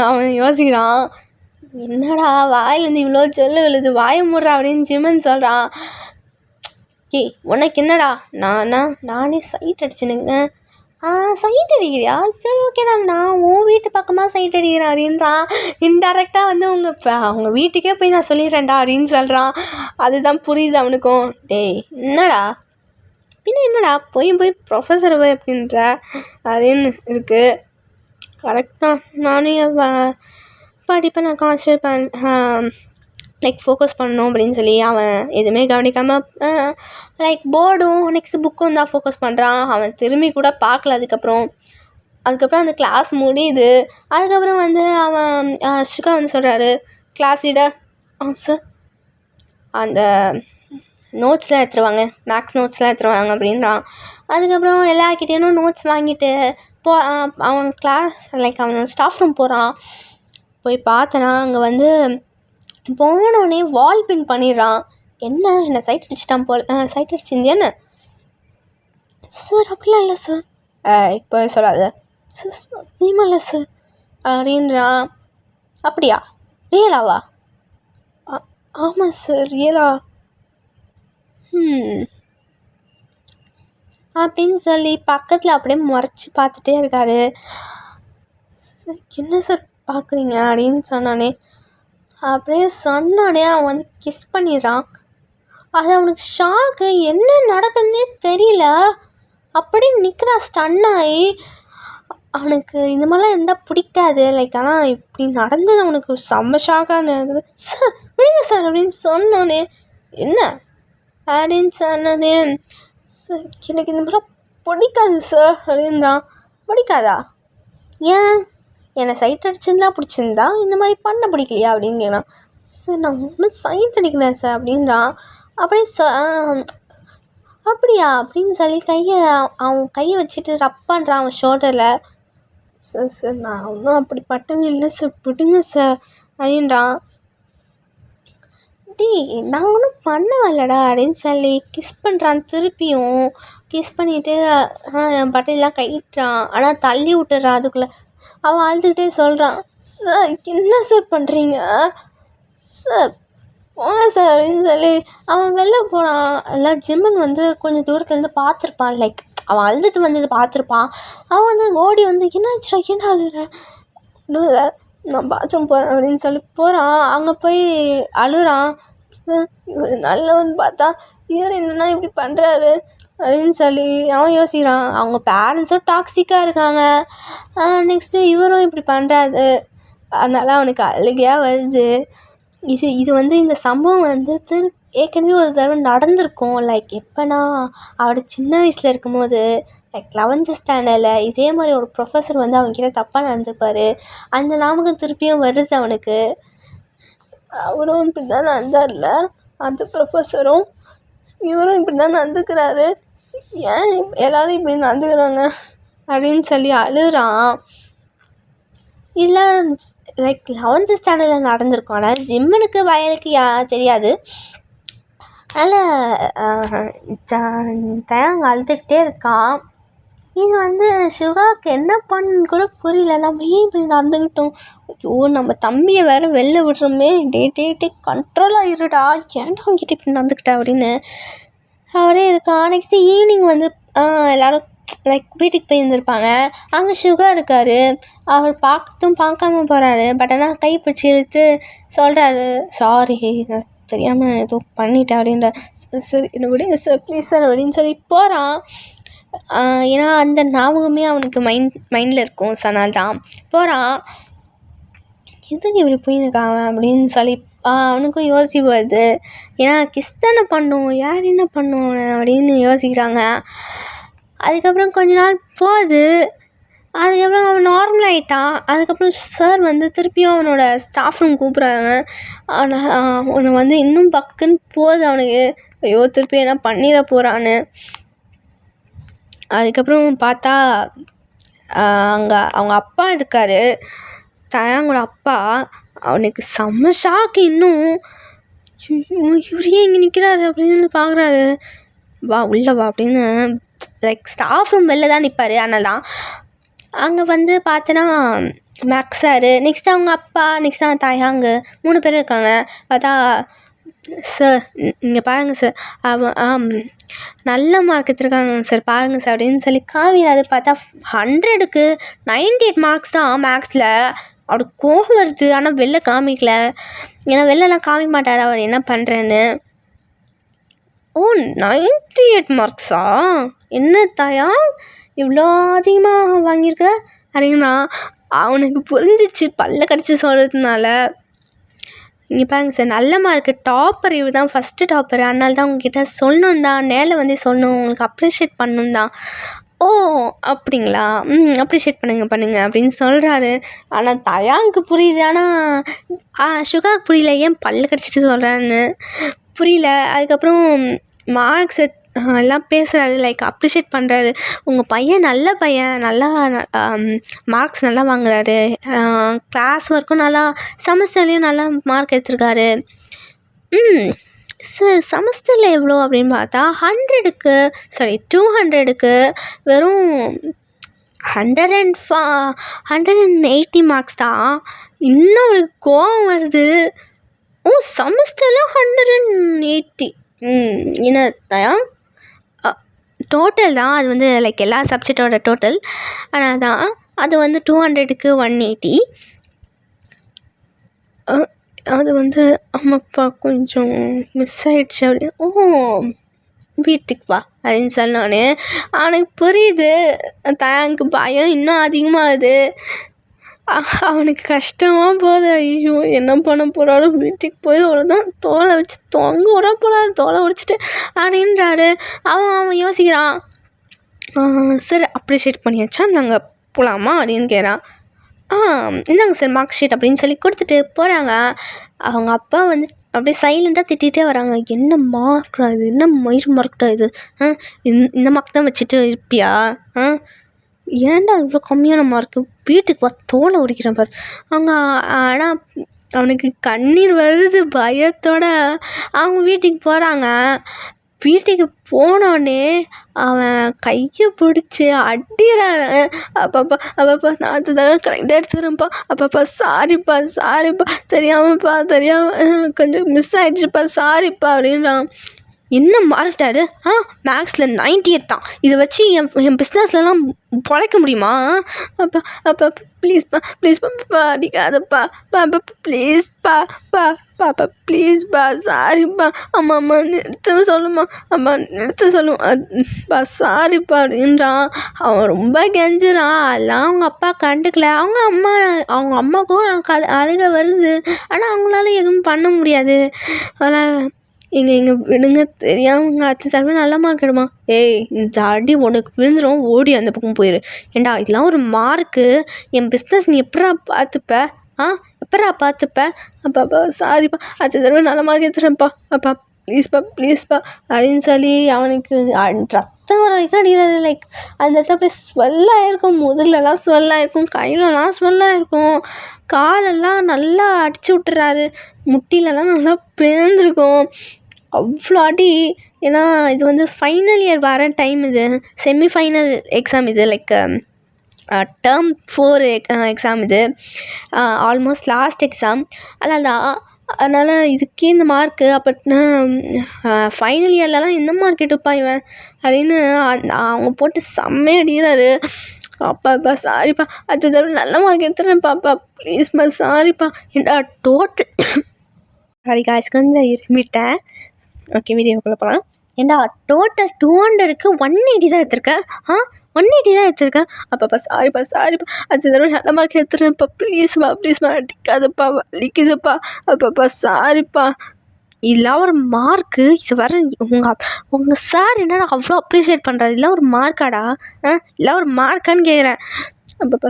அவன் யோசிக்கிறான். என்னடா வாயிலேருந்து இவ்வளோ சொல்லு விழுது, வாயை மூடுறா அப்படின்னு ஜிம்மன் சொல்கிறான். உனக்கு என்னடா? நானே சைட் அடிச்சுனுங்க. சைட் அடிக்கிறியா? சரி ஓகேடா, நான் உன் வீட்டு பக்கமாக சைட் அடிக்கிறேன் அப்படின்றான். இன்டெரக்டாக வந்து அவங்க வீட்டுக்கே போய் நான் சொல்லிடுறேன்டா அப்படின்னு சொல்கிறான். அதுதான் புரியுது அவனுக்கும். என்னடா பின்ன என்னடா போய் ப்ரொஃபஸர் போய் அப்படின்ற அப்படின்னு இருக்குது. கரெக்டாக நானே படிப்பை நான் கான்சன்ட்ரேட் ஃபோக்கஸ் பண்ணணும் அப்படின்னு சொல்லி அவன் எதுவுமே கவனிக்காமல் போர்டும் நெக்ஸ்ட் புக்கும் தான் ஃபோக்கஸ் பண்ணுறான். அவன் திரும்பி கூட பார்க்கல. அதுக்கப்புறம் அந்த கிளாஸ் முடியுது. அதுக்கப்புறம் வந்து அவன் சுகா வந்து சொல்கிறாரு, கிளாஸ் லீடர் சார் அந்த நோட்ஸ்லாம் எடுத்துருவாங்க, மேக்ஸ் நோட்ஸ்லாம் எடுத்துருவாங்க அப்படின்றான். அதுக்கப்புறம் எல்லாருக்கிட்டேயும் நோட்ஸ் வாங்கிட்டு அவன் கிளாஸ் அவனோட ஸ்டாஃப் ரூம் போகிறான். போய் பார்த்தனா அங்கே வந்து போனோடனே வால் பின் பண்ணிடுறான். என்ன சைட் அடிச்சிட்டான் போல். சைட் அடிச்சிருந்தியான்னு? சார் அப்படிலாம் இல்லை சார். இப்போ சொல்லாத சார், சத்தியமாக இல்லை சார் அப்படின்றான். அப்படியா? ரியலாவா? ஆமாம் சார் ரியலா. அப்படின்னு சொல்லி பக்கத்தில் அப்படியே முறைச்சி பார்த்துட்டே இருக்காரு. சார் என்ன சார் பார்க்குறீங்க அப்படின்னு சொன்னானே. அவன் வந்து கிஸ் பண்ணிடுறான். அது அவனுக்கு ஷாக்கு. என்ன நடக்குதுன்னே தெரியல. அப்படியே நிற்கிறான் ஸ்டன்னாகி. அவனுக்கு இந்த மாதிரிலாம் இருந்தால் பிடிக்காது. ஆனால் இப்படி நடந்தது அவனுக்கு ஒரு செம்ம ஷாக்காக இருக்குது. சார் விடுங்க சார் அப்படின்னு சொன்னோன்னே. என்ன அப்படின்னு சொன்னோன்னே, சார் எனக்கு இந்த மாதிரிலாம் பிடிக்காது சார் அப்படின்றான். பிடிக்காதா? ஏன்? என்னை சைட் அடிச்சிருந்தா பிடிச்சிருந்தா இந்த மாதிரி பண்ண பிடிக்கலையா அப்படின்னு கேட்குறான். சார் நான் ஒன்றும் சைட் அடிக்கல சார் அப்படின்றான். அப்படியே அப்படியா அப்படின்னு சொல்லி அவன் கையை வச்சுட்டு ரப் பண்ணுறான் அவன் ஷோல்டரில். சார் சார் நான் ஒன்றும் அப்படிப்பட்டவன் இல்லை சார், விடுங்க சார் அப்படின்றான். நான் ஒன்றும் பண்ண வரலடா அப்படின்னு சொல்லி கிஸ் பண்ணுறான். திருப்பியும் கிஸ் பண்ணிவிட்டு என் பட்டையெல்லாம் கைட்டுறான். ஆனால் தள்ளி விட்டுறான். அதுக்குள்ளே அவன் அழுதுகிட்டே சொல்கிறான், சார் என்ன சார் பண்ணுறீங்க சார், போங்க சார் அப்படின்னு சொல்லி அவன் வெளில போனான். எல்லாம் ஜிம்மன் வந்து கொஞ்சம் தூரத்துலேருந்து பார்த்துருப்பான். லைக் அவன் அழுதுட்டு வந்தது பார்த்துருப்பான். அவன் வந்து ஓடி வந்து என்னாச்சுடா என்ன அழுற, ஒன்றும் இல்லை நான் பாத்ரூம் போகிறேன் அப்படின்னு சொல்லி போகிறான். அங்கே போய் அழுறான். இவர் நல்லவன் பார்த்தா இவர் என்னன்னா இப்படி பண்ணுறாரு அப்படின்னு சொல்லி அவன் யோசிக்கிறான். அவங்க பேரண்ட்ஸும் டாக்ஸிக்காக இருக்காங்க. நெக்ஸ்ட்டு இவரும் இப்படி பண்ணுறாரு. அதனால் அவனுக்கு அழுகையாக வருது. இது வந்து இந்த சம்பவம் வந்து ஏற்கனவே ஒரு தடவை நடந்திருக்கும். லைக் எப்போனா அவரோட சின்ன வயசில் இருக்கும்போது லைக் 11th ஸ்டாண்டர்டில் இதே மாதிரி ஒரு ப்ரொஃபஸர் வந்து அவங்கக்கிட்ட தப்பாக நடந்திருப்பார். அந்த ஞாபகம் திருப்பியும் வருது அவனுக்கு. அவரும் இப்படி தான் நடந்தார்ல அந்த ப்ரொஃபஸரும், இவரும் இப்படி தான் நடந்துக்கிறாரு, ஏன் எல்லோரும் இப்படி நடந்துக்கிறாங்க அப்படின்னு சொல்லி அழுறான். இல்லை லைக் 11th ஸ்டாண்டர்டில் நடந்திருக்கும். ஆனால் ஜிம்மனுக்கு வயலுக்கு தெரியாது. அதனால் தயாங்க அழுதுகிட்டே இருக்கான். இது வந்து சிவாவுக்கு என்ன பண்ணுன்னு கூட புரியல. நம்ம ஏன் இப்படி நடந்துக்கிட்டோம், ஐயோ நம்ம தம்பியை வேறு வெளில விடுறோமே, டே கண்ட்ரோலாக இருடா, ஏன்டா அவங்ககிட்ட இப்படி நடந்துக்கிட்டா அப்படின்னு அவரே இருக்கான். நெக்ஸ்ட்டு ஈவினிங் வந்து எல்லோரும் லைக் வீட்டுக்கு போய் இருந்திருப்பாங்க. அங்கே சுகா இருக்கார். அவர் பார்க்காம போகிறாரு. பட் ஆனால் கை பிடிச்சி இழுத்து சொல்கிறாரு, சாரி நான் தெரியாமல் ஏதோ பண்ணிட்டேன் அப்படின்ற. சரி என்ன விடுங்க சார் ப்ளீஸ் சார் அப்படின்னு சொல்லி போகிறான். ஏன்னா அந்த ஞாபகமே அவனுக்கு மைண்டில் இருக்கும். ஸோ அதனால தான் போகிறான். எதுக்கு இப்படி போயிருக்கான் அப்படின்னு சொல்லி அவனுக்கும் யோசிப்பு வருது. ஏன்னா கிஸ் தானே பண்ணோம், யார் என்ன பண்ணோம் அப்படின்னு யோசிக்கிறாங்க. அதுக்கப்புறம் கொஞ்ச நாள் போகுது. அதுக்கப்புறம் அவன் நார்மல் ஆகிட்டான். அதுக்கப்புறம் சார் வந்து திருப்பியும் அவனோட ஸ்டாஃப் ரூம் கூப்பிட்றாங்க. அவனை வந்து இன்னும் பக்குன்னு போகுது அவனுக்கு, ஐயோ திருப்பி என்ன பண்ணிட போகிறான்னு. அதுக்கப்புறம் பார்த்தா அங்கே அவங்க அப்பா இருக்கார், தயாங்கோட அப்பா. அவனுக்கு செம்ம ஷாக்கு. இன்னும் இவர் ஏன் இங்கே நிற்கிறாரு அப்படின்னு பார்க்குறாரு. வா உள்ளே வா அப்படின்னு லைக் ஸ்டாஃப் ரூம் வெளில தான் நிற்பார். அதனால தான் அங்கே வந்து பார்த்தோன்னா மேக்ஸ் சார், நெக்ஸ்ட்டு அவங்க அப்பா, நெக்ஸ்ட் அவங்க தயாங்கு 3 பேர் இருக்காங்க. பார்த்தா சார் இங்கே பாருங்கள் சார், அவன் நல்ல மார்க் எடுத்துருக்காங்க சார், பாருங்கள் சார் அப்படின்னு சொல்லி காமிக்கிறாரு. பார்த்தா 100க்கு 98 மார்க்ஸ் தான் மேக்ஸில். அவருக்கு கோபம் வருது. ஆனால் வெளில காமிக்கல. ஏன்னா வெளிலலாம் காமிக்க மாட்டார் அவர் என்ன பண்ணுறேன்னு. ஓ 98 மார்க்ஸா, என்ன தாயா இவ்வளோ அதிகமாக வாங்கியிருக்க அப்படின்னா அவனுக்கு புரிஞ்சிச்சு பல்ல கடிச்சு சொல்கிறதுனால. இங்கே பாருங்க சார், நல்ல மார்க்கு, டாப்பர் இவர் தான், ஃபஸ்ட்டு டாப்பர். அதனால தான் உங்ககிட்ட சொல்லணும் தான், நேரில் வந்து சொல்லணும், உங்களுக்கு அப்ரிஷியேட் பண்ணணும் தான். ஓ அப்படிங்களா, அப்ரிஷியேட் பண்ணுங்க அப்படின்னு சொல்கிறாரு. ஆனால் தயாவுக்கு புரியுது. ஆனால் சுகாவுக்கு புரியல, ஏன் பல்ல கடிச்சிட்டு சொல்கிறான்னு புரியல. அதுக்கப்புறம் மார்க்ஸ் எல்லாம் பேசுகிறாரு, லைக் அப்ரிஷியேட் பண்ணுறாரு. உங்கள் பையன் நல்ல பையன், நல்லா மார்க்ஸ் நல்லா வாங்குறாரு, கிளாஸ் ஒர்க்கும் நல்லா, செமஸ்டர்லேயும் நல்லா மார்க் எடுத்திருக்காரு. சார் செமஸ்டரில் எவ்வளோ அப்படின்னு பார்த்தா 200க்கு வெறும் 180 மார்க்ஸ் தான். இன்னும் ஒரு கோவம் வருது. ஓ செமஸ்டரில் 180, என்ன தயம் டோட்டல் தான் அது வந்து, லைக் எல்லா சப்ஜெக்டோட டோட்டல். ஆனால் தான் அது வந்து 200க்கு 180. அது வந்து அம்மாப்பா கொஞ்சம் மிஸ் ஆகிடுச்சு அப்படின்னு. ஓ வீட்டுக்கு வா அப்படின்னு சொன்னோன்னே அவனுக்கு புரியுது. தயானுக்கு பயம் இன்னும் அதிகமாகுது. அவனுக்கு கஷ்டமாக போகுது. ஐயோ என்ன பண்ண போகிறாரோ, வீட்டுக்கு போய் அவ்வளோதான் தோலை வச்சு தொங்க விட போகிறாரு, தோலை உடைச்சிட்டு அப்படின்றாரு. அவன் யோசிக்கிறான். சார் அப்ரிஷியேட் பண்ணியாச்சா, நாங்கள் போகலாமா அப்படின்னு கேட்குறான். இந்தாங்க சார் மார்க் ஷீட் அப்படின்னு சொல்லி கொடுத்துட்டு போகிறாங்க. அவங்க அப்பா வந்து அப்படியே சைலண்ட்டாக திட்டிகிட்டே வராங்க. என்ன மார்க்டா இது, என்ன மயிர் மார்க்டா இது, இந்த மார்க் தான் வச்சுட்டு இருப்பியா, ஏன்டா இவ்வளோ கம்மியான மார்க்கு, வீட்டுக்கு வா தோலை உரிக்கிறேன் பாரு. அவங்க ஆனால் அவனுக்கு கண்ணீர் வருது பயத்தோட. அவங்க வீட்டுக்கு போகிறாங்க. வீட்டுக்கு போனோடனே அவன் கையை பிடிச்சி அடிக்கிறான். அப்பப்பா நான் அடுத்த தடவை கரெக்டாக எடுத்துக்கிறேன்ப்பா, அப்பப்பா சாரிப்பா தெரியாமல் கொஞ்சம் மிஸ் ஆகிடுச்சுப்பா, சாரிப்பா அப்படின்றான். என்ன மார்க்டாரு, மேக்ஸில் 98 தான், இதை வச்சு என் பிஸ்னஸ்லலாம் பொழைக்க முடியுமா? அப்பா ப்ளீஸ்ப்பா அடிக்காதப்பா, ப்ளீஸ்ப்பா ப்ளீஸ்ப்பா, சாரிப்பா, அம்மா நிறுத்த சொல்லுமா, சொல்லுப்பா, சாரிப்பா அப்படின்றான். அவன் ரொம்ப கெஞ்சுறான். அதெல்லாம் அவங்க அப்பா கண்டுக்கல. அவங்க அம்மாவுக்கும் அழுக வருது. ஆனால் அவங்களால எதுவும் பண்ண முடியாது. அதனால் எங்க விடுங்க, தெரியாமங்க அடுத்த தடவை நல்ல மார்க் எடுமா. இந்த அடி உனக்கு விழுந்துடும், ஓடி அந்த பக்கம் போயிரு. ஏண்டா இதெல்லாம் ஒரு மார்க்கு, என் பிஸ்னஸ் நீ எப்படா பார்த்துப்ப, அப்பா சாரிப்பா, அடுத்த தடவை நல்ல மார்க் எடுத்துறேன்ப்பா, அப்பா ப்ளீஸ்ப்பா அப்படின்னு சொல்லி அவனுக்கு ரத்தம் வர வரைக்கும் அடிக்கிறாரு. லைக் அந்த இடத்துல அப்படியே ஸ்வெல்லாக இருக்கும், முதுகுலலாம் ஸ்வெல்லாக இருக்கும், கையிலலாம் ஸ்வெல்லாக இருக்கும், காலெல்லாம் நல்லா அடிச்சு விட்டுறாரு, முட்டிலலாம் நல்லா பேர்ந்துருக்கும். அவ்வளோ அடி. ஏன்னா இது வந்து ஃபைனல் இயர் வர டைம், இது செமிஃபைனல் எக்ஸாம், இது லைக் டேர்ம் 4 எக்ஸாம், இது ஆல்மோஸ்ட் லாஸ்ட் எக்ஸாம். அதனால் இதுக்கே இந்த மார்க்கு. அப்படின்னா ஃபைனல் இயர்லலாம் என்ன மார்க் எடுப்பா இவன் அப்படின்னு அவங்க போட்டு செம்மையாக அடிக்கிறாரு. அப்பா சாரிப்பா, அடுத்த தடவை நல்ல மார்க் எடுத்துறேன் பாப்பா, ப்ளீஸ்ப்பா, சாரிப்பா. ஏண்டா டோட்டல் சாரி காய்ஸ், கொஞ்சம் இருமிட்டேன். ஓகே, வீடியோக்குள்ளே போகலாம். ஏண்டா டோட்டல் 200க்கு 180 தான் எடுத்திருக்கேன். 180 தான் எடுத்திருக்கேன். அப்பப்பா சாரிப்பா, அடுத்த தடவை நல்ல மார்க் எடுத்துறேன்ப்பா, ப்ளீஸ்ப்பா அடிக்காதப்பா, வலிக்குதுப்பா, அப்பப்பா சாரிப்பா. இதெல்லாம் ஒரு மார்க்கு. இது வர உங்கள் சார் என்னடா அவ்வளோ அப்ரிஷியேட் பண்ணுறாரு, இதெல்லாம் ஒரு மார்க்காடா, இதெல்லாம் ஒரு மார்க்கான்னு கேட்குறேன். அப்பப்பா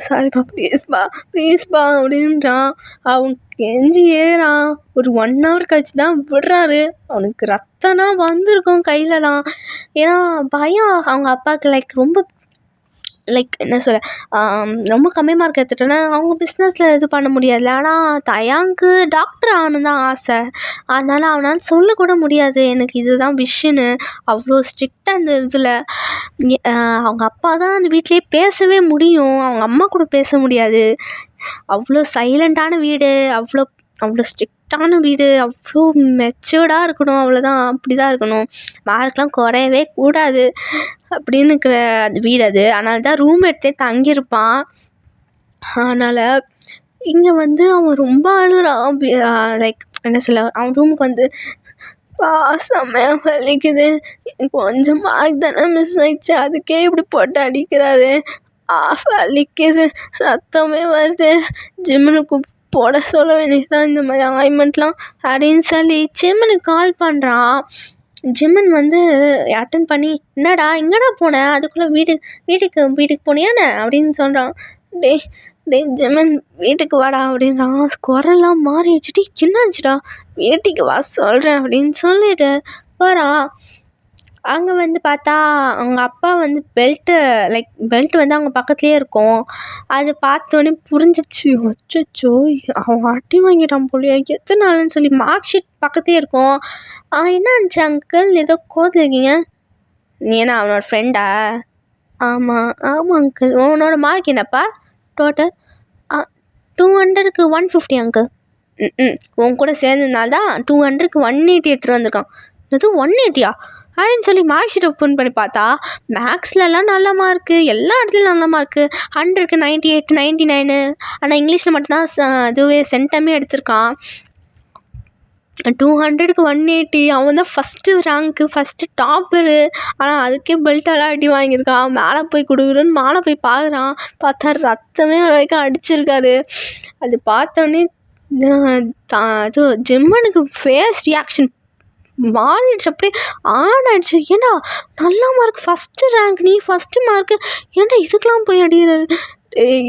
சாரிப்பா ப்ளீஸ்ப்பா அப்படின்றான். அவன் கெஞ்சி ஏறான். ஒரு 1 hour கழிச்சு தான் விடுறாரு. அவனுக்கு ரத்தம்னா வந்திருக்கும் கையிலலாம். ஏன்னா பயம் அவங்க அப்பாவுக்கு. லைக் என்ன சொல்ல, ரொம்ப கம்மி மார்க் எடுத்துட்டோன்னா அவங்க பிஸ்னஸில் இது பண்ண முடியாதுல்ல. ஆனால் தயாங்க்கு டாக்டர் ஆகணும் தான் ஆசை. அதனால் அவனால் சொல்லக்கூட முடியாது எனக்கு இதுதான் விஷன்னு. அவ்வளோ ஸ்ட்ரிக்டாக அந்த இதில் அவங்க அப்பா தான் அந்த வீட்லேயே பேசவே முடியும், அவங்க அம்மா கூட பேச முடியாது. அவ்வளோ சைலண்ட்டான வீடு, அவ்வளோ ஸ்ட்ரிக்டான வீடு, அவ்வளோ மெச்சூர்டாக இருக்கணும், அவ்வளோதான், அப்படி தான் இருக்கணும், மார்க்லாம் குறையவே கூடாது அப்படின்னு இருக்கிற அது வீடு அது. அதனால தான் ரூம் எடுத்தே தங்கியிருப்பான். அதனால் இங்கே வந்து அவன் ரொம்ப அழுகிறான். லைக் என்ன சொல்ல, அவன் ரூமுக்கு வந்து செம்மையாக வலிக்குது, கொஞ்சம் மார்க் தானே மிஸ் ஆயிடுச்சு, அதுக்கே இப்படி போட்டு அடிக்கிறாரு, வலிக்குது, ரத்தமே வருது, ஜிம்முனுக்கு போட சொல்ல வேண்டியதுதான் இந்த மாதிரி ஆயின்மெண்ட்லாம் அப்படின்னு சொல்லி ஜிம்மனுக்கு கால் பண்ணுறான். ஜிம்மன் வந்து அட்டன் பண்ணி, என்னடா எங்கடா போனேன், அதுக்குள்ளே வீட்டுக்கு போனியானே அப்படின்னு சொல்கிறான். டே ஜிம்மன் வீட்டுக்கு வாடா அப்படின்றான். குரல்லாம் மாறி வச்சுட்டு, என்னாச்சுடா, வீட்டுக்கு வா சொல்கிறேன் அப்படின்னு சொல்லிட்டு போகிறான். அங்கே வந்து பார்த்தா அவங்க அப்பா வந்து பெல்ட் வந்து அவங்க பக்கத்துலேயே இருக்கும். அது பார்த்தோன்னே புரிஞ்சிச்சு, அச்சோ அவன் அடி வாங்கிட்டான் போலியா, எத்தனை நாளுன்னு சொல்லி மார்க் ஷீட் பக்கத்துலேயே இருக்கும். என்ன இருந்துச்சு அங்கிள், ஏதோ கோவத்தில் இருக்கீங்க, நீ என்ன அவனோட ஃப்ரெண்டா? ஆமாம் அங்கிள். உன்னோட மார்க் என்னப்பா டோட்டல்? 200க்கு 150 அங்கிள். உன் கூட சேர்ந்ததுனால தான் 200க்கு 180 எடுத்துகிட்டு வந்திருக்கான். இது 180யா அப்படின்னு சொல்லி மார்க் ஷீட் ஓப்பன் பண்ணி பார்த்தா மேக்ஸ்லலாம் நல்ல மார்க்கு, எல்லா இடத்துலையும் நல்ல மார்க்கு, 100க்கு 98, 99. ஆனால் இங்கிலீஷில் மட்டும்தான் இதுவே சென்டமே எடுத்திருக்கான். 200க்கு 180. அவன் தான் ஃபஸ்ட்டு ரேங்க்கு, ஃபஸ்ட்டு டாப்பரு. ஆனால் அதுக்கே பெல்ட்டெல்லாம் அடி வாங்கியிருக்கான். மேலே போய் கொடுக்குறோன்னு மேலே போய் பார்க்குறான். பார்த்தா ரத்தமே வர வரைக்கும் அடிச்சிருக்காரு. அது பார்த்தோன்னே அது ஜிம்மனுக்கு ஃபேஸ் ரியாக்ஷன் மாறிடுச்சு, அப்படியே ஆன் ஆகிடுச்சு. ஏண்டா நல்ல மார்க், ஃபஸ்ட்டு ரேங்க், நீ ஃபஸ்ட்டு மார்க்கு, ஏன்டா இதுக்கெலாம் போய் அடிக்கிறாரு?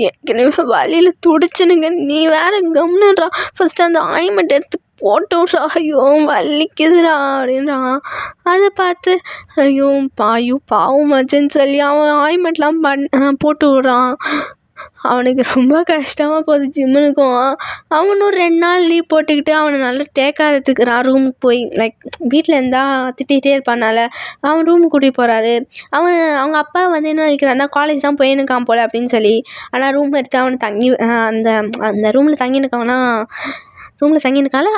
ஏற்கனவே வழியில் துடிச்சுனுங்க, நீ வேறு கம்னுன்றா, ஃபஸ்ட்டு அந்த ஆயின்மெண்ட் எடுத்து போட்டு விட்றா, ஐயோ வலிக்குதுடா அப்படின்றான். அதை பார்த்து ஐயோ பாவமாச்சுன்னு சொல்லி அவன் ஆயின்மெண்ட்லாம் போட்டு விட்றான். அவனுக்கு ரொம்ப கஷ்டமாக போகுது ஜிம்முனுக்கும். அவனும் 2 நாள் லீவ் போட்டுக்கிட்டு அவனை நல்லா டேக்காக எடுத்துக்கிறான். ரூமுக்கு போய் லைக் வீட்டில் இருந்தால் திட்டிகிட்டே இருப்பானால அவன் ரூமுக்கு கூட்டிகிட்டு போகிறாரு. அவங்க அப்பா வந்து என்ன நினைக்கிறான்னா காலேஜ் தான் போயிருக்கான் போல் அப்படின்னு சொல்லி. ஆனால் ரூம் எடுத்து அவனை தங்கி அந்த அந்த ரூமில் தங்கியிருக்கவனா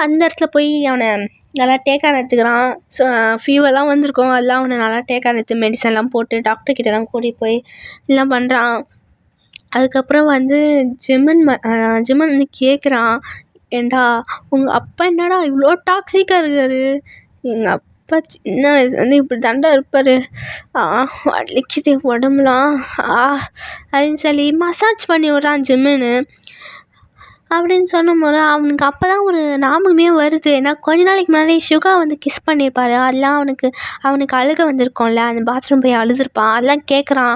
அந்த இடத்துல போய் அவனை நல்லா டேக்காக எடுத்துக்கிறான். ஸோ ஃபீவர்லாம் வந்திருக்கும், அதெல்லாம் அவனை நல்லா டேக்காக எடுத்து மெடிசன்லாம் போட்டு டாக்டர்கிட்டலாம் கூட்டிகிட்டு போய் எல்லாம் பண்ணுறான். அதுக்கப்புறம் வந்து ஜிம்மன் வந்து கேட்குறான், ஏண்டா உங்கள் அப்பா என்னடா இவ்வளோ டாக்ஸிக்காக இருக்காரு? எங்கள் அப்பா சின்ன வயசு வந்து இப்படி தாண்டா இருப்பார். வலிக்குது உடம்புலாம் அப்படின்னு சொல்லி மசாஜ் பண்ணி விட்றான் ஜிம்முன்னு அப்படின்னு சொன்னும் போது அவனுக்கு அப்போ தான் ஒரு ஞாபகமே வருது. ஏன்னா கொஞ்ச நாளைக்கு முன்னாடி சுகா வந்து கிஸ் பண்ணியிருப்பாரு. அதெல்லாம் அவனுக்கு அழுக வந்திருக்கோம்ல, அந்த பாத்ரூம் போய் அழுதுருப்பான். அதெல்லாம் கேட்குறான்,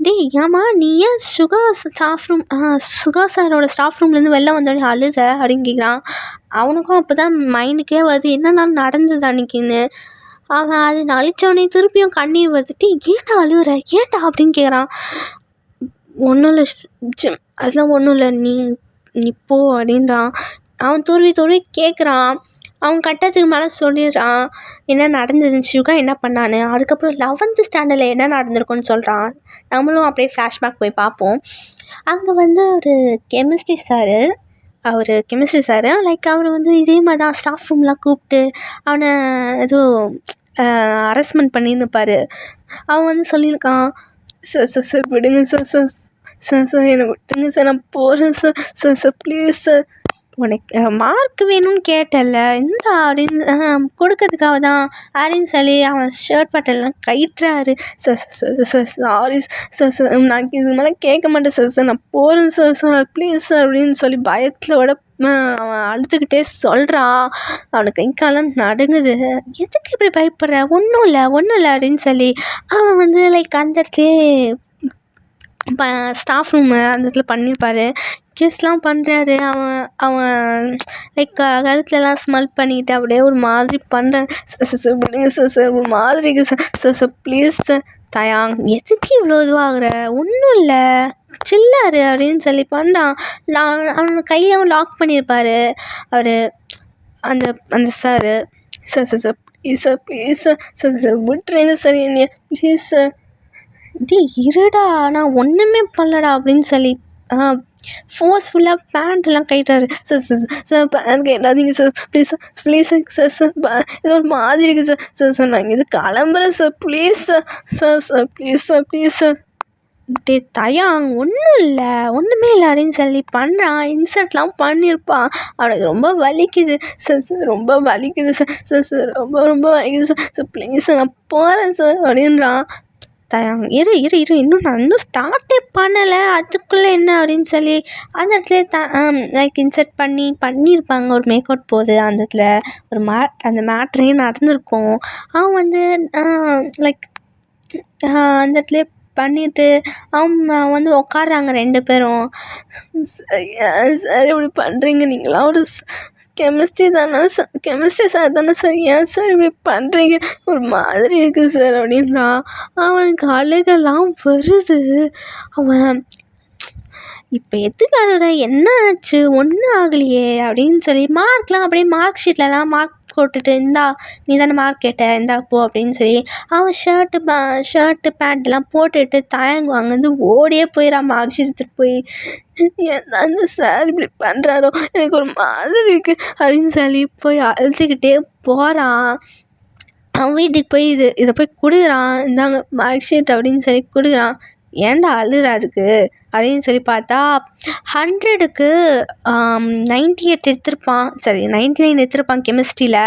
டேய் ஏம்மா நீ ஏன் சுகா சாரோட ஸ்டாஃப் ரூம்லேருந்து வெளில வந்தோடனே அழுத அப்படின்னு கேட்குறான். அவனுக்கும் அப்போ தான் மைண்டுக்கே வருது என்னென்னா நடந்தது அன்றைக்கின்னு. அவன் அது அழிச்சோடனே திருப்பியும் கண்ணீர் வருதுட்டு, ஏன்டா அழுகுற ஏன்டா அப்படின்னு கேட்குறான். ஒன்றும் இல்லை ஜிம், அதெல்லாம் ஒன்றும் இல்லை, நீ போ அப்படின்றான். அவன் துருவி கேட்குறான். அவன் கட்டத்துக்கு மேலே சொல்லிடுறான் என்ன நடந்ததுன்னு, சுகா என்ன பண்ணான்னு. அதுக்கப்புறம் 11th ஸ்டாண்டர்டில் என்ன நடந்திருக்குன்னு சொல்கிறான். நம்மளும் அப்படியே ஃப்ளாஷ்பேக் போய் பார்ப்போம். அங்கே வந்து ஒரு கெமிஸ்ட்ரி சாரு லைக் அவர் வந்து இதே மாதிரி தான் ஸ்டாஃப் ரூம்லாம் கூப்பிட்டு அவனை ஏதோ அரஸ்மெண்ட் பண்ணியிருப்பார். அவன் வந்து சொல்லியிருக்கான், சார் விடுங்க சார் என்னை விட்டுருங்க சார், நான் போகிறேன் சார் ப்ளீஸ் சார், உனக்கு மார்க் வேணும்னு கேட்டல இந்தா அப்படின்னு கொடுக்கறதுக்காக தான் அப்படின்னு சொல்லி அவன் ஷர்ட் பட்டெல்லாம் கயிட்டுறாரு. சார் சாரி சார் நான் இது மேலே கேட்க மாட்டேன் சார் நான் போகிறேன் சார் ப்ளீஸ் சார் அப்படின்னு சொல்லி பயத்தோட அவன் அழுதுகிட்டே சொல்கிறான். அவனுக்கு கை காலம் நடுங்குது. எதுக்கு இப்படி பயப்படுற, ஒன்றும் இல்லை அப்படின்னு சொல்லி அவன் வந்து லைக் அந்த இடத்துலையே ஸ்டாஃப் ரூமு அந்த இடத்துல பண்ணியிருப்பார். கிஸ்லாம் பண்ணுறாரு. அவன் லைக் கழுத்துலலாம் ஸ்மெல் பண்ணிக்கிட்டு அப்படியே ஒரு மாதிரி பண்ணுறேன். சார் விடுங்க சார் ஒரு மாதிரி இருக்குது சார் ப்ளீஸ் சார். தயாங் எதுக்கு இவ்வளோ இதுவாகிற, ஒன்றும் இல்லை சில்லாரு அப்படின்னு சொல்லி பண்ணுறான். அவனோட கையவும் லாக் பண்ணியிருப்பார் அவர் அந்த சார் ப்ளீஸ் சார் விட்டுறேங்க சார் என்னைய ப்ளீஸ் சார். இருடா நான் ஒன்றுமே பண்ணலடா அப்படின்னு சொல்லி ஃபோர்ஸ்ஃபுல்லாக பேண்ட்லாம் கட்டிட்டாரு. சார் பேண்ட் கேட்டாதீங்க சார் ப்ளீஸ் சார் இது ஒரு மாதிரி இருக்குது சார் நான் இது கிளம்புறேன் sir please sir please sir. தயாங் ஒன்றுமே இல்லை அப்படின்னு சொல்லி பண்ணுறான். இன்சர்ட்லாம் பண்ணியிருப்பான். அவனுக்கு ரொம்ப வலிக்குது சார் ரொம்ப வலிக்குது சார் ரொம்ப வலிக்குது சார் ப்ளீஸ் சார் நான் போகிறேன் சார் அப்படின்றான். தயாங் இரு இன்னும் நான் ஸ்டார்ட்டே பண்ணலை அதுக்குள்ளே என்ன அப்படின்னு சொல்லி அந்த இடத்துல லைக் இன்சர்ட் பண்ணியிருப்பாங்க ஒரு மேக் அவுட் போகுது. அந்த இடத்துல ஒரு அந்த மேட்ரே நடந்திருக்கும். அவன் வந்து லைக் அந்த இடத்துல பண்ணிவிட்டு அவன் வந்து உட்காடுறாங்க 2 பேரும். சார் இப்படி பண்ணுறீங்க, நீங்களாம் ஒரு கெமிஸ்ட்ரி சார் தானே சார், ஏன் சார் இப்படி பண்ணுறீங்க, ஒரு மாதிரி இருக்குது சார் அப்படின்றான். அவனுக்கு அழுகெல்லாம் வருது. அவன் இப்போ எதுக்கு அழுற, என்ன ஆச்சு, ஒன்றும் ஆகலையே அப்படின்னு சொல்லி மார்க்லாம் அப்படியே மார்க் ஷீட்லலாம் மார்க் போட்டுட்டு இந்தா நீ தானே மார்க் கேட்ட இந்தா போ அப்படின்னு சொல்லி அவன் ஷர்ட்டு பேண்ட்லாம் போட்டுட்டு தயங்கு அங்கேருந்து ஓடியே போயிடான் மார்க் ஷீட் எடுத்துகிட்டு போய். அந்த சார் இப்படி பண்ணுறாரோ எனக்கு ஒரு மாதிரி இருக்குது அப்படின்னு சொல்லி போய் அழுதுகிட்டே போகிறான். அவன் வீட்டுக்கு போய் இதை போய் கொடுக்குறான். இந்தாங்க மார்க் ஷீட் அப்படின்னு சொல்லி கொடுக்குறான். ஏன்டா அழுற அதுக்கு அப்படின்னு சொல்லி பார்த்தா 100க்கு 98 எடுத்திருப்பான், சரி 99 எடுத்திருப்பான் கெமிஸ்ட்ரியில்.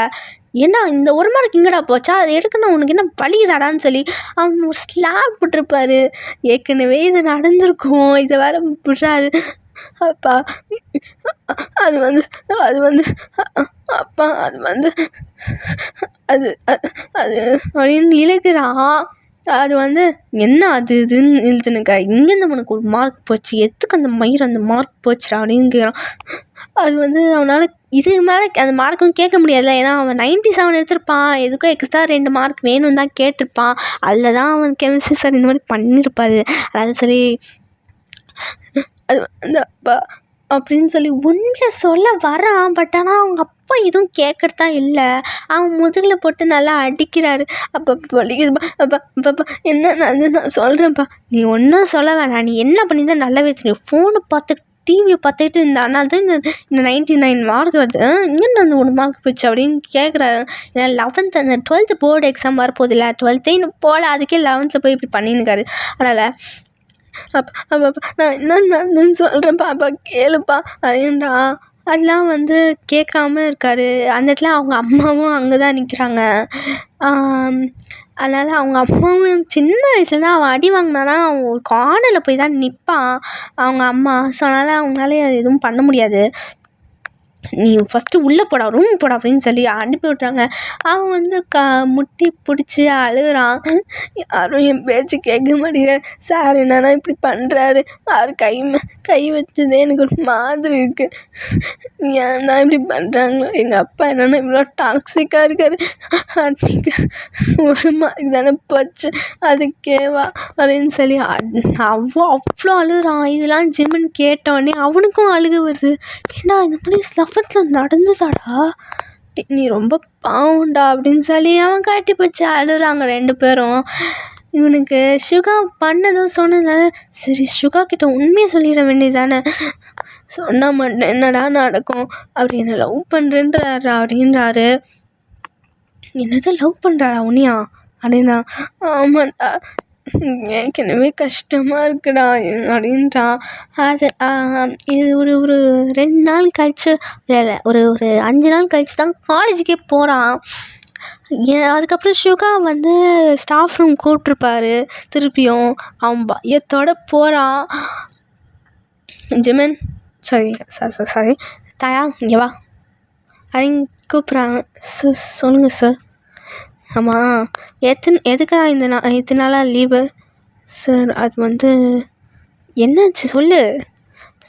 ஏன்னா இந்த ஒரு மார்க் இங்கடா போச்சா, அதை எடுக்கணும் உனக்கு என்ன வலிதாடான்னு சொல்லி அவன் ஒரு ஸ்லாப் விட்டுருப்பாரு. ஏற்கனவே இது நடந்திருக்கும், இதை வேற விடுறாரு. அப்பா அது வந்து அப்பா அது வந்து அது அப்படின்னு இழுக்கிறான். அது வந்து என்ன அது இதுன்னு இழுத்துனுக்கா, இங்கேருந்து அவனுக்கு ஒரு மார்க் போச்சு, எதுக்கு அந்த மார்க் போச்சுடா அப்படின்னு கேட்குறான். அது வந்து அவனால் இதுக்கு மேலே அந்த மார்க்கும் கேட்க முடியாதுல்ல. ஏன்னா அவன் 97 எடுத்திருப்பான். எதுக்கும் எக்ஸ்ட்ரா 2 மார்க் வேணும்னு தான் கேட்டிருப்பான். அதில் தான் அவன் கெமிஸ்ட்ரி சார் இந்த மாதிரி பண்ணியிருப்பாரு. அதாவது சரி அது வந்து அப்படின்னு சொல்லி உண்மையை சொல்ல வரான். பட் ஆனால் அவங்க அப்பா எதுவும் கேட்கறதா இல்லை. அவன் முதுகில் போட்டு நல்லா அடிக்கிறாரு. அப்போ வலிக்குதுப்பா, அப்பா என்ன நான் சொல்கிறேன்ப்பா, நீ ஒன்றும் சொல்ல வேணாம், நீ என்ன பண்ணியிருந்தா நல்லாவே தெரியும். ஃபோனை பார்த்துட்டு டிவியை பார்த்துட்டு இந்த ஆனால் தான் இந்த 99 மார்க் வருது, இங்கே அந்த 1 மார்க் போச்சு அப்படின்னு கேட்குறாரு. ஏன்னா 11th அந்த 12th போர்டு எக்ஸாம் வரப்போகுது இல்லை, 12th இன்னும் போகல, அதுக்கே 11th போய் இப்படி பண்ணினுக்காரு. அதனால் அப்பா நான் என்ன நடந்துன்னு சொல்கிறேன்ப்பா, அப்பா கேளுப்பா அப்படின்றா. அதெல்லாம் வந்து கேட்காம இருக்காரு. அந்த இடத்துல அவங்க அம்மாவும் அங்கே தான் நிற்கிறாங்க. அதனால் அவங்க அம்மாவும் சின்ன வயசுல தான் அவன் அடி வாங்கினானா அவன் ஒரு கார்னரில் போய் தான் நிற்பான் அவங்க அம்மா. ஸோ அதனால் அவங்களால எதுவும் பண்ண முடியாது. நீ ஃபஸ்ட்டு உள்ளே போடா, ரூம் போடா அப்படின்னு சொல்லி அனுப்பி விட்றாங்க. அவன் வந்து முட்டி பிடிச்சி அழுகிறான். யாரும் என் பேச்சு கேட்க மாட்டேங்கிறார். சார் என்னன்னா இப்படி பண்ணுறாரு, அவர் கை வச்சதே எனக்கு ஒரு மாதிரி இருக்குது, ஏன் தான் இப்படி பண்ணுறாங்களோ, எங்கள் அப்பா என்னென்னா இவ்வளோ டாக்ஸிக்காக இருக்கார், அன்றைக்கி 1 மார்க் தானே போச்சு அதுக்கேவா அப்படின்னு சொல்லி அவ்வளோ அழுகிறான். இதெல்லாம் ஜிம்முன்னு கேட்டோடனே அவனுக்கும் அழுக வருது. ஏன்னா இந்த மாதிரி 11th நடந்ததாடா, நீ ரொம்ப பாவம்டா அப்படின்னு சொல்லி அவன் கட்டி போச்சு அழுகிறாங்க 2 பேரும். இவனுக்கு சுகா பண்ணதும் சொன்னதால சரி சுகா கிட்ட உண்மையை சொல்லிட வேண்டியதானே, சொன்னால் மட்டும் என்னடா நடக்கும், அப்படின்னு லவ் பண்ணுறேன்றாரா அப்படின்றாரு. என்னது லவ் பண்ணுறாடா உன்னையா அப்படின்னா, ஆமாண்டா ஏற்கனவே கஷ்டமாக இருக்குடா அப்படின்ட்டான். அது இது ஒரு 2 நாள் கழிச்சு இல்லை ஒரு 5 நாள் கழிச்சு தான் காலேஜுக்கே போகிறான். அதுக்கப்புறம் சுகா வந்து ஸ்டாஃப் ரூம் கூப்பிட்ருப்பாரு. திருப்பியும் அவன் பயத்தோடு போகிறான். ஜிமன் சாரி தாயா இங்கே வா அப்படின்னு கூப்பிட்றாங்க. சார் சொல்லுங்கள் சார். ஆமாம் எதுக்காக இத்தனை நாளாக லீவு சார்? அது வந்து என்னாச்சு சொல்லு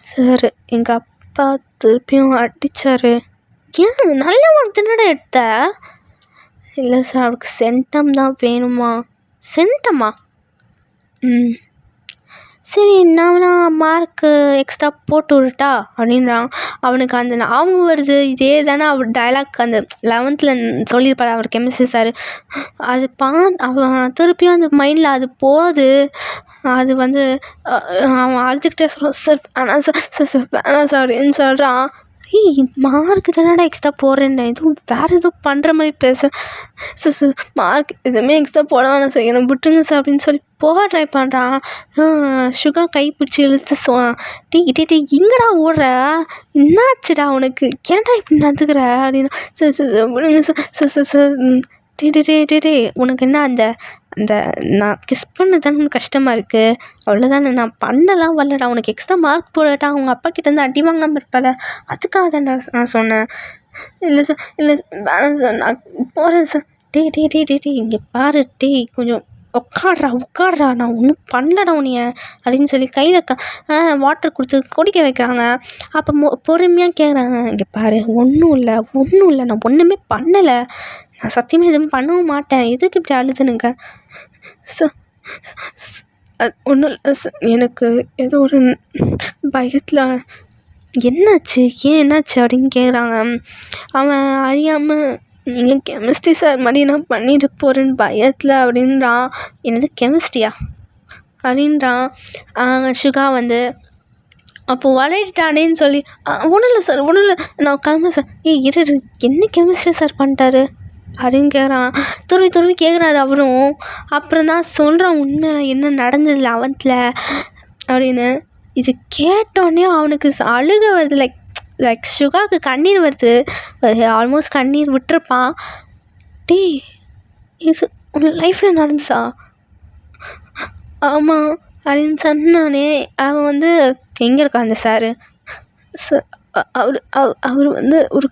சார். எங்கள் அப்பா திருப்பியும் அடித்தார். ஏன் நல்ல மார்க் தானடா எடுத்த? இல்லை சார் அவருக்கு சென்டம் தான் வேணுமா. சென்டமா? சரி நான் மார்க்கு எக்ஸ்ட்ரா போட்டு விடட்டா அப்படின்றான். அவனுக்கு அந்த ஞாபகம் வருது. இதே தானே அவர் டைலாக் அந்த 11th சொல்லியிருப்பார் அவர் கெமிஸ்ட்ரி சார். அது அவன் திருப்பியும் அந்த மைண்டில் அது போகுது. அது வந்து அவன் அழுதுகிட்டே சொல்கிறான், சார் வேணாம் சார் வேணாம் சார் அப்படின்னு சொல்கிறான். மார்க்கு தானடா எக்ஸ்ட்ரா போடுறேன்னு எதுவும் வேறு எதுவும் பண்ணுற மாதிரி பேசுகிறேன் சார். மார்க் எதுவுமே எக்ஸ்ட்ரா போட வேணாம் சார், என்னை விட்டுருங்க சார் அப்படின்னு சொல்லி போக ட்ரை பண்ணுறான். சுகா கை பிடிச்சி இழுத்து டீ எங்கடா ஓடுற, என்னாச்சுடா உனக்கு, ஏன்டா இப்படி நடந்துக்கிற அப்படின்னா, சார் விடுங்க சார் டே உனக்கு என்ன அந்த நான் கிஸ் பண்ண தானே கஷ்டமாக இருக்குது, அவ்வளோதானே, நான் பண்ணலாம் வரலடா, உனக்கு எக்ஸ்ட்ரா மார்க் போடட்டா, அவங்க அப்பா கிட்டேருந்து அடி வாங்காமல் இருப்பால, அதுக்காக தான்டா நான் சொன்னேன். இல்லை சார் வேணாம் சார் நான் போகிறேன் சார். டே இங்கே பாரு கொஞ்சம் உட்காடுறா நான் ஒன்றும் பண்ணலடா உன்னைய அப்படின்னு சொல்லி கையில் வாட்டர் கொடுத்து குடிக்க வைக்கிறாங்க. அப்போ பொறுமையாக கேட்குறாங்க, இங்கே பாரு ஒன்றும் இல்லை நான் ஒன்றுமே பண்ணலை, நான் சத்தியமாக எதுவும் பண்ணவும் மாட்டேன், எதுக்கு இப்படி அழுதுனுங்க சார்? ஒன்றும் இல்லை சார், எனக்கு ஏதோ ஒரு பயத்தில் என்னாச்சு அப்படின்னு கேட்குறாங்க. அவன் அறியாமல் நீங்கள் கெமிஸ்ட்ரி சார் மாதிரி நான் பண்ணிட்டு போகிறேன்னு பயத்தில் அப்படின்றான். என்னது கெமிஸ்ட்ரியா அப்படின்றான். சுகா வந்து அப்போது வளையிட்டானேன்னு சொல்லி ஒன்றும் இல்லை சார் நான் கிளம்புறேன் சார். இரு என்ன கெமிஸ்ட்ரி சார் பண்ணிட்டாரு அப்படின்னு கேட்குறான். துருவி கேட்குறாரு அவரும். அப்புறம் தான் சொல்கிறான் உண்மையாக என்ன நடந்தது 11th அப்படின்னு. இது கேட்டோடனே அவனுக்கு அழுக வருது. லைக் சுகாவுக்கு கண்ணீர் வருது. ஆல்மோஸ்ட் கண்ணீர் விட்டுருப்பான். இது உன் லைஃப்பில் நடந்துச்சா? ஆமாம் அப்படின்னு சொன்னானே. அவன் வந்து எங்கே இருக்கான் அந்த சாரு? அவர் வந்து ஒரு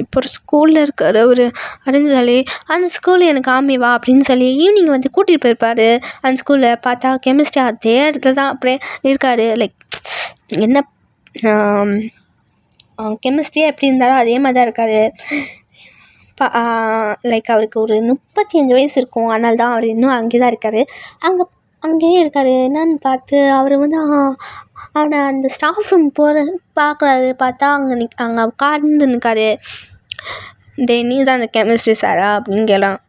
இப்போ ஒரு ஸ்கூலில் இருக்கார் அவர் அப்படின்னு சொல்லி, அந்த ஸ்கூலில் எனக்கு காமிவா அப்படின்னு சொல்லி ஈவினிங் வந்து கூட்டிகிட்டு போயிருப்பார். அந்த ஸ்கூலில் பார்த்தா கெமிஸ்ட்ரி அதே இடத்துல தான் அப்படியே இருக்கார். லைக் என்ன கெமிஸ்ட்ரியாக எப்படி இருந்தாரோ அதே மாதிரி தான் இருக்கார். லைக் அவருக்கு ஒரு 35 வயசு இருக்கும். அதனால தான் அவர் இன்னும் அங்கே தான் இருக்கார். அங்கேயே இருக்கார். என்னன்னு பார்த்து அவர் வந்து அவனை அந்த ஸ்டாஃப் ரூம் பார்க்குறாரு. பார்த்தா அங்கே உட்கார்ந்து நிற்காரு. நீ தான் அந்த கெமிஸ்ட்ரி சாரா அப்படின்னு கேட்கலாம்.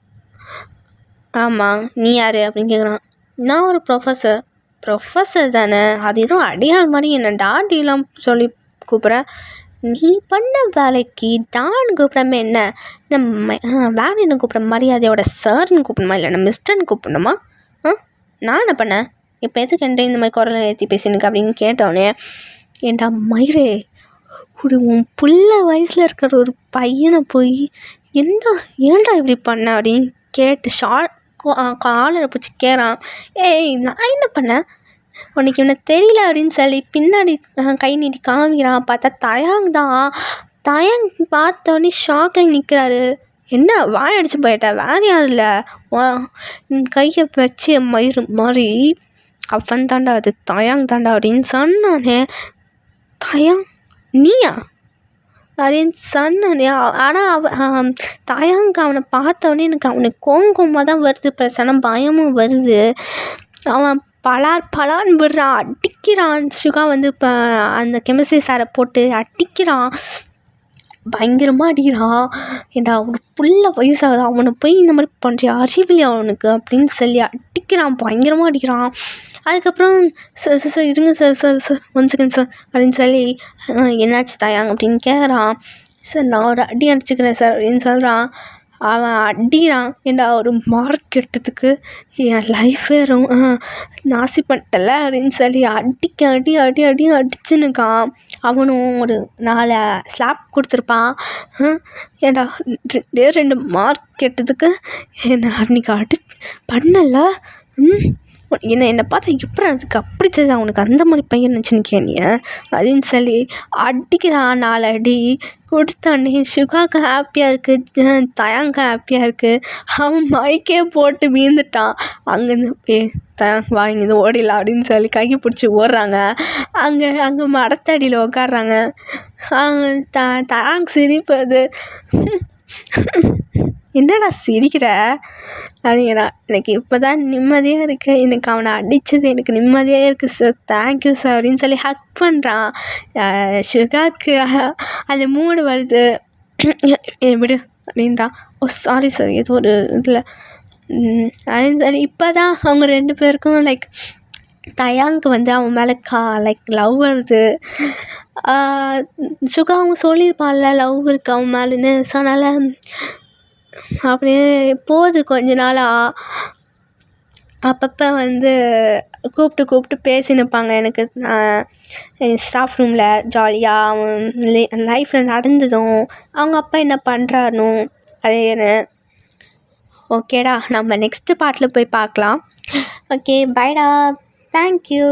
ஆமாம், நீ யார் அப்படின்னு கேட்குறான். நான் ஒரு ப்ரொஃபஸர் தானே, அது எதுவும் அடியார் மாதிரி என்ன டாடிலாம் சொல்லி கூப்பிட்றேன். நீ பண்ண வேலைக்கு டான்னு கூப்பிடாம என்ன நம்ம வேறு என்ன கூப்பிட்ற மரியாதையோட சார்னு கூப்பிடணுமா இல்லை நான் மிஸ்டர்னு கூப்பிடணுமா? நான் என்ன பண்ணேன்? இப்போ எதுக்கு என்கிட்ட இந்த மாதிரி குரலை ஏற்றி பேசினுக்கு அப்படின்னு கேட்டோடனே, ஏண்டா மயிரே, உன் புள்ள வயசில் இருக்கிற ஒரு பையனை போய் ஏன்டா இப்படி பண்ண அப்படின்னு கேட்டு காலரை பிடிச்சி கேட்குறான். ஏய், நான் என்ன பண்ணேன்? உனக்கு இவனை தெரியல அப்படின்னு சொல்லி பின்னாடி கை நீட்டி காமிக்கிறான். பார்த்தா தயாங் பார்த்தோன்னே ஷாக்கில் நிற்கிறாரு. என்ன வாயடிச்சு போயிட்டா? வேறு யாரும் இல்லை, கையை வச்சு மயிறு மாதிரி அவன் தாண்டா, அது தயாங் தாண்டா அப்படின்னு சொன்னானே. தயாங் நீயா அப்படின்னு சொன்னானே. ஆனால் தயாங்கு அவனை பார்த்தோன்னே எனக்கு அவனுக்கு கோங்கமாக தான் வருது, பிரச்சனை பயமும் வருது. அவன் பலான்னு விடுறான், அடிக்கிறான். சுகா வந்து இப்போ அந்த கெமிஸ்ட்ரி சாரை போட்டு அடிக்கிறான், பயங்கரமாக அடிக்கிறான். ஏண்டா அவனுக்கு புள்ள வயசாகுது, அவனை போய் இந்த மாதிரி பண்ணுறியா, அறிவில்லையா அவனுக்கு அப்படின்னு சொல்லி அடிக்கிறான், பயங்கரமாக அடிக்கிறான். அதுக்கப்புறம் சார் இருங்க சார் 1 செகண்ட் சார் அப்படின்னு சொல்லி என்னாச்சு தயாங்க அப்படின்னு கேட்குறான். சார் நான் ஒரு அடி அடிச்சுக்கிறேன் சார் அப்படின்னு சொல்கிறான். அவன் அடிக்கிறான். ஏண்டா ஒரு மார்க் எடுத்ததுக்கு என் லைஃபே நாசி பண்ணிட்டல அப்படின்னு சொல்லி அடிச்சுன்னுக்கான். அவனும் ஒரு 4 ஸ்லாப் கொடுத்துருப்பான். ஏண்டா 2 மார்க் எடுத்ததுக்கு என்னை அன்றைக்கி பண்ணல, என்னை பார்த்தா எப்படி அதுக்கு அப்படி தெரியுது அவனுக்கு அந்த மாதிரி பையன் நினச்சினுக்கிய நீ அப்படின்னு சொல்லி அடிக்கிறான். 4 அடி கொடுத்தானே. சுகாவுக்கு ஹாப்பியாக இருக்குது, தயாங்க ஹாப்பியாக இருக்குது. அவன் மைக்கே போட்டு வீழ்ந்துட்டான். அங்கேருந்து தயாங் வாங்கிது ஓடிடலாம் அப்படின்னு சொல்லி கையை பிடிச்சி ஓடுறாங்க. அங்கே மரத்தடியில் உட்காடுறாங்க. தயாங் சிரிப்பது. என்னடா சிரிக்கிற அப்படிங்கிறா. எனக்கு இப்போ தான் நிம்மதியாக இருக்குது, எனக்கு அவனை அடித்தது எனக்கு நிம்மதியாக இருக்குது சார், தேங்க்யூ சார் அப்படின்னு சொல்லி ஹக் பண்ணுறான். சுகாக்கு அந்த மூடு வருது. விடு அப்படின்றான். ஓ சாரி சார், ஏதோ ஒரு இதில் அப்படின்னு சொல்லி இப்போ தான் அவங்க 2 பேருக்கும் லைக் தயாங்க்கு வந்து அவன் மேலே லைக் லவ் வருது. சுகாவும் சொல்லியிருப்பான்ல லவ் இருக்கு அவன் மேலேன்னு. ஸோ அதனால் அப்படியே போகுது கொஞ்ச நாளாக. அப்பப்போ வந்து கூப்பிட்டு பேசினுப்பாங்க. எனக்கு ஸ்டாஃப் ரூமில் ஜாலியாக அவன் லைஃப்பில் நடந்ததும் அவங்க அப்பா என்ன பண்ணுறாருனோ அதேன்னு. ஓகேடா, நம்ம நெக்ஸ்ட்டு பார்ட்டில் போய் பார்க்கலாம். ஓகே, பைடா, தேங்க்யூ.